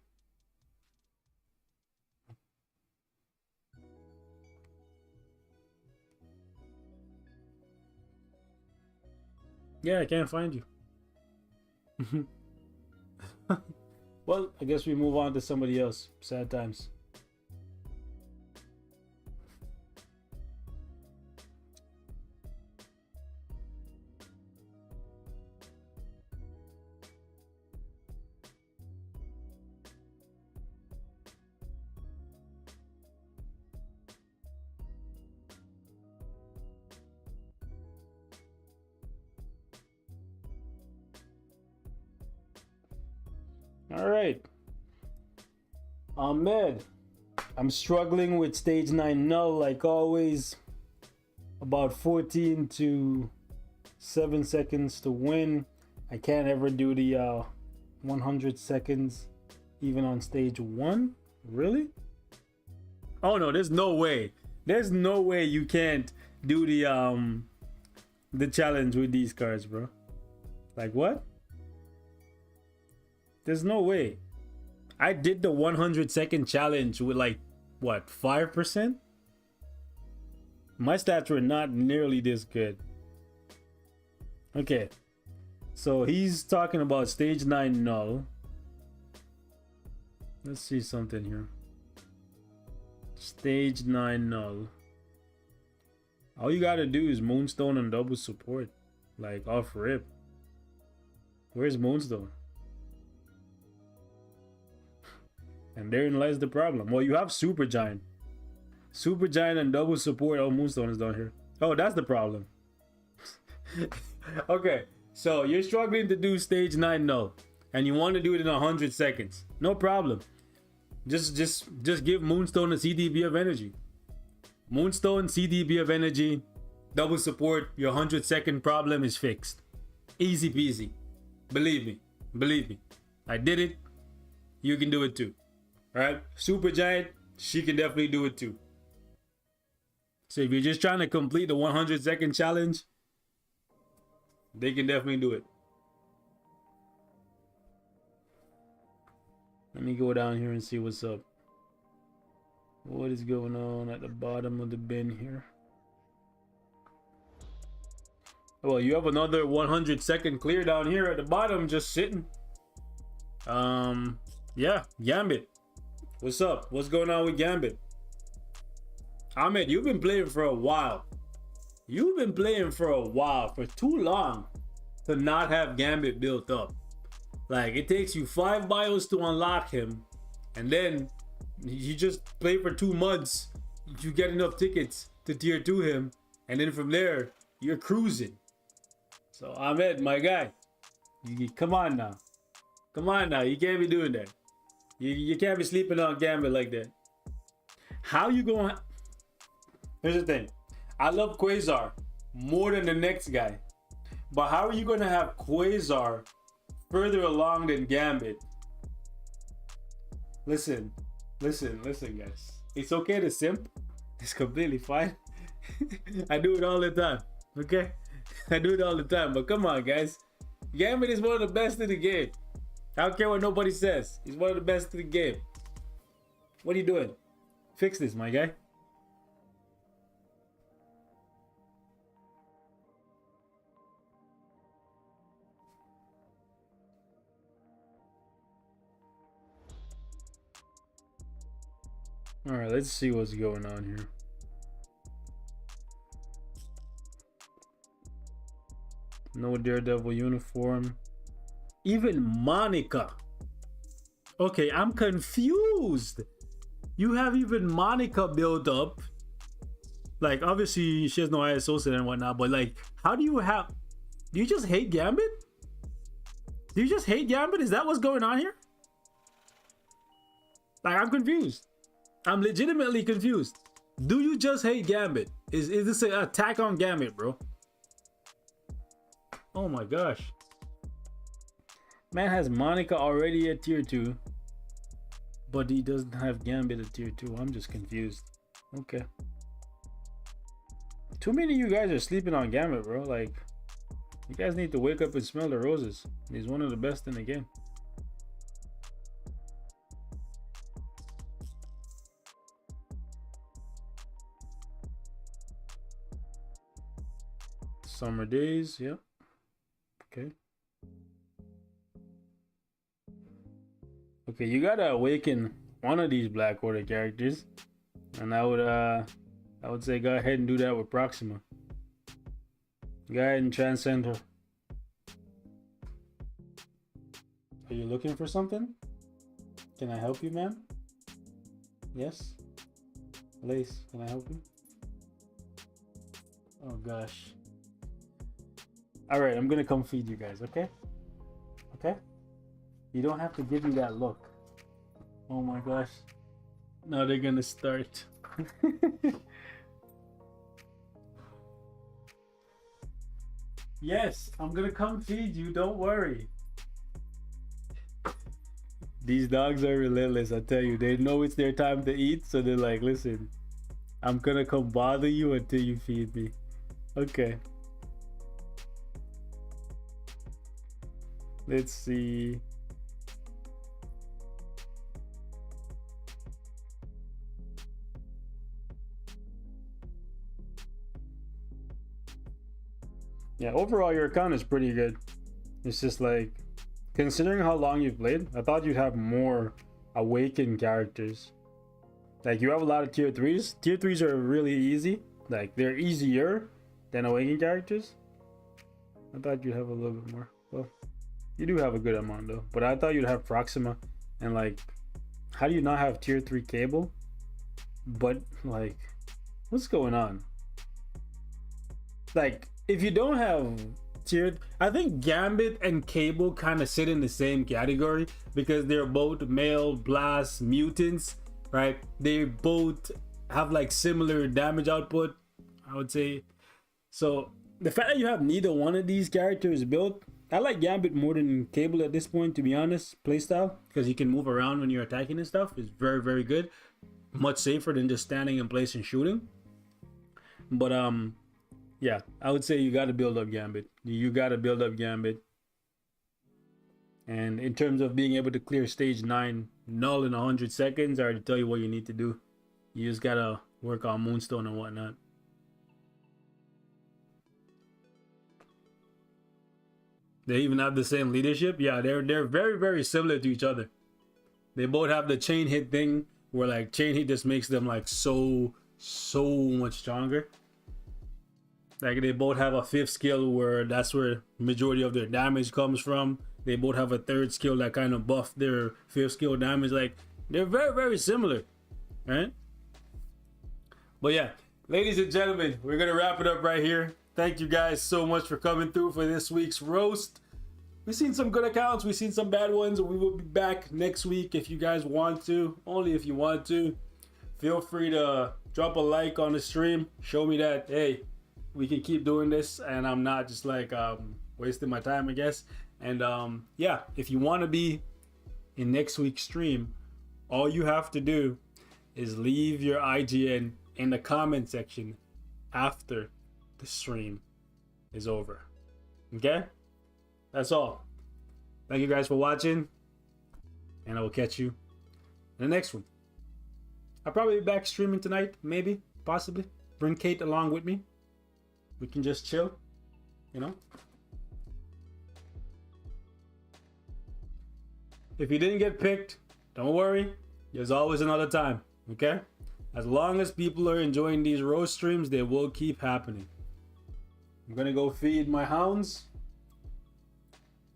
Yeah, I can't find you. Well, I guess we move on to somebody else. Sad times. All right. Ahmed, I'm struggling with stage 9 null like always. About 14 to 7 seconds to win. I can't ever do the 100 seconds even on stage 1. Really? Oh no, there's no way. There's no way you can't do the challenge with these cards, bro. Like what? There's no way. I did the 100-second challenge with like, what, 5%? My stats were not nearly this good. Okay. So he's talking about stage 9 null. Let's see something here. Stage 9 null. All you gotta do is Moonstone and double support. Like off rip. Where's Moonstone? And therein lies the problem. Well, you have Super Giant. Super Giant and double support. Oh, Moonstone is down here. Oh, that's the problem. Okay, so you're struggling to do stage 9 null. And you want to do it in 100 seconds. No problem. Just give Moonstone a CDB of energy. Moonstone, CDB of energy, double support. Your 100-second problem is fixed. Easy peasy. Believe me. Believe me. I did it. You can do it too. Right? Super Giant, she can definitely do it too. So if you're just trying to complete the 100-second challenge, they can definitely do it. Let me go down here and see what's up. What is going on at the bottom of the bin here? Well, you have another 100-second clear down here at the bottom, just sitting. Yeah, Gambit. What's up? What's going on with Gambit? Ahmed, you've been playing for a while. You've been playing for a while, for too long, to not have Gambit built up. Like, it takes you 5 bios to unlock him, and then you just play for 2 months. You get enough tickets to tier 2 him, and then from there, you're cruising. So, Ahmed, my guy, come on now. Come on now, you can't be doing that. You can't be sleeping on Gambit like that. How you going? Here's the thing. I love Quasar more than the next guy. But how are you going to have Quasar further along than Gambit? Listen, guys. It's okay to simp. It's completely fine. I do it all the time, okay? I do it all the time, but come on, guys. Gambit is one of the best in the game. I don't care what nobody says. He's one of the best in the game. What are you doing? Fix this, my guy. All right, let's see what's going on here. No Daredevil uniform. Even Monica. Okay, I'm confused. You have even Monica built up. Like, obviously, she has no ISO set and whatnot, but like, how do you have... Do you just hate Gambit? Do you just hate Gambit? Is that what's going on here? Like, I'm confused. I'm legitimately confused. Do you just hate Gambit? Is this an attack on Gambit, bro? Oh my gosh. Man has Monica already at tier 2. But he doesn't have Gambit at tier 2. I'm just confused. Okay. Too many of you guys are sleeping on Gambit, bro. Like, you guys need to wake up and smell the roses. He's one of the best in the game. Summer days, yeah. Okay. Okay, you gotta awaken one of these Black Order characters, and I would say go ahead and do that with Proxima. Go ahead and transcend her. Are you looking for something? Can I help you, ma'am? Yes? Lace, can I help you? Oh gosh. Alright, I'm gonna come feed you guys, okay? Okay? You don't have to give me that look. Oh my gosh. Now they're gonna start. Yes, I'm gonna come feed you, don't worry. These dogs are relentless, I tell you. They know it's their time to eat, so they're like, listen, I'm gonna come bother you until you feed me. Okay. Let's see. Yeah, overall your account is pretty good. It's just like, considering how long you've played, I thought you'd have more awakened characters. Like, you have a lot of tier 3s. Tier 3s are really easy. Like, they're easier than awakened characters. I thought you'd have a little bit more. Well, you do have a good amount though. But I thought you'd have Proxima. And like, how do you not have tier 3 Cable? But like, what's going on? Like, if you don't have tiered, I think Gambit and Cable kind of sit in the same category because they're both male blast mutants, right? They both have like similar damage output, I would say. So the fact that you have neither one of these characters built, I like Gambit more than Cable at this point, to be honest. Playstyle, because you can move around when you're attacking and stuff, is very, very good. Much safer than just standing in place and shooting. But yeah, I would say you got to build up Gambit. You got to build up Gambit. And in terms of being able to clear stage 9 null in 100 seconds, I already tell you what you need to do. You just got to work on Moonstone and whatnot. They even have the same leadership. Yeah, they're very very similar to each other. They both have the chain hit thing where like chain hit just makes them like so much stronger. Like they both have a fifth skill where that's where majority of their damage comes from. They both have a third skill that kind of buff their fifth skill damage. Like they're very very similar, right? But yeah, ladies and gentlemen, we're gonna wrap it up right here. Thank you guys so much for coming through for this week's roast. We've seen some good accounts, we've seen some bad ones. We will be back next week if you guys want to. Only if you want to. Feel free to drop a like on the stream. Show me that, hey, we can keep doing this and I'm not just like wasting my time, I guess. And yeah, if you want to be in next week's stream, all you have to do is leave your IGN in the comment section after the stream is over. Okay? That's all. Thank you guys for watching, and I will catch you in the next one. I'll probably be back streaming tonight, maybe, possibly. Bring Kate along with me. We can just chill, you know? If you didn't get picked, don't worry. There's always another time, okay? As long as people are enjoying these roast streams, they will keep happening. I'm gonna go feed my hounds,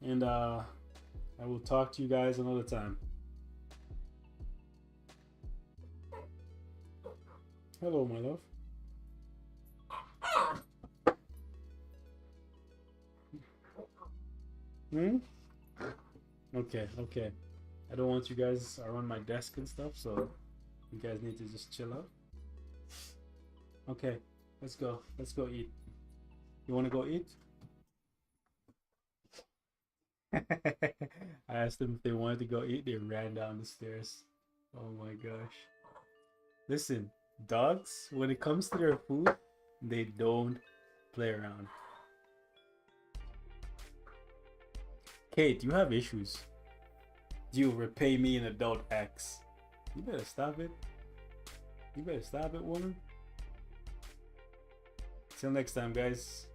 and I will talk to you guys another time. Hello, my love. Okay. I don't want you guys around my desk and stuff, so you guys need to just chill out. Okay, let's go. Let's go eat. You want to go eat? I asked them if they wanted to go eat. They ran down the stairs. Oh my gosh. Listen, dogs, when it comes to their food, they don't play around. Kate, you have issues. You repay me in adult acts. You better stop it. You better stop it, woman. Till next time, guys.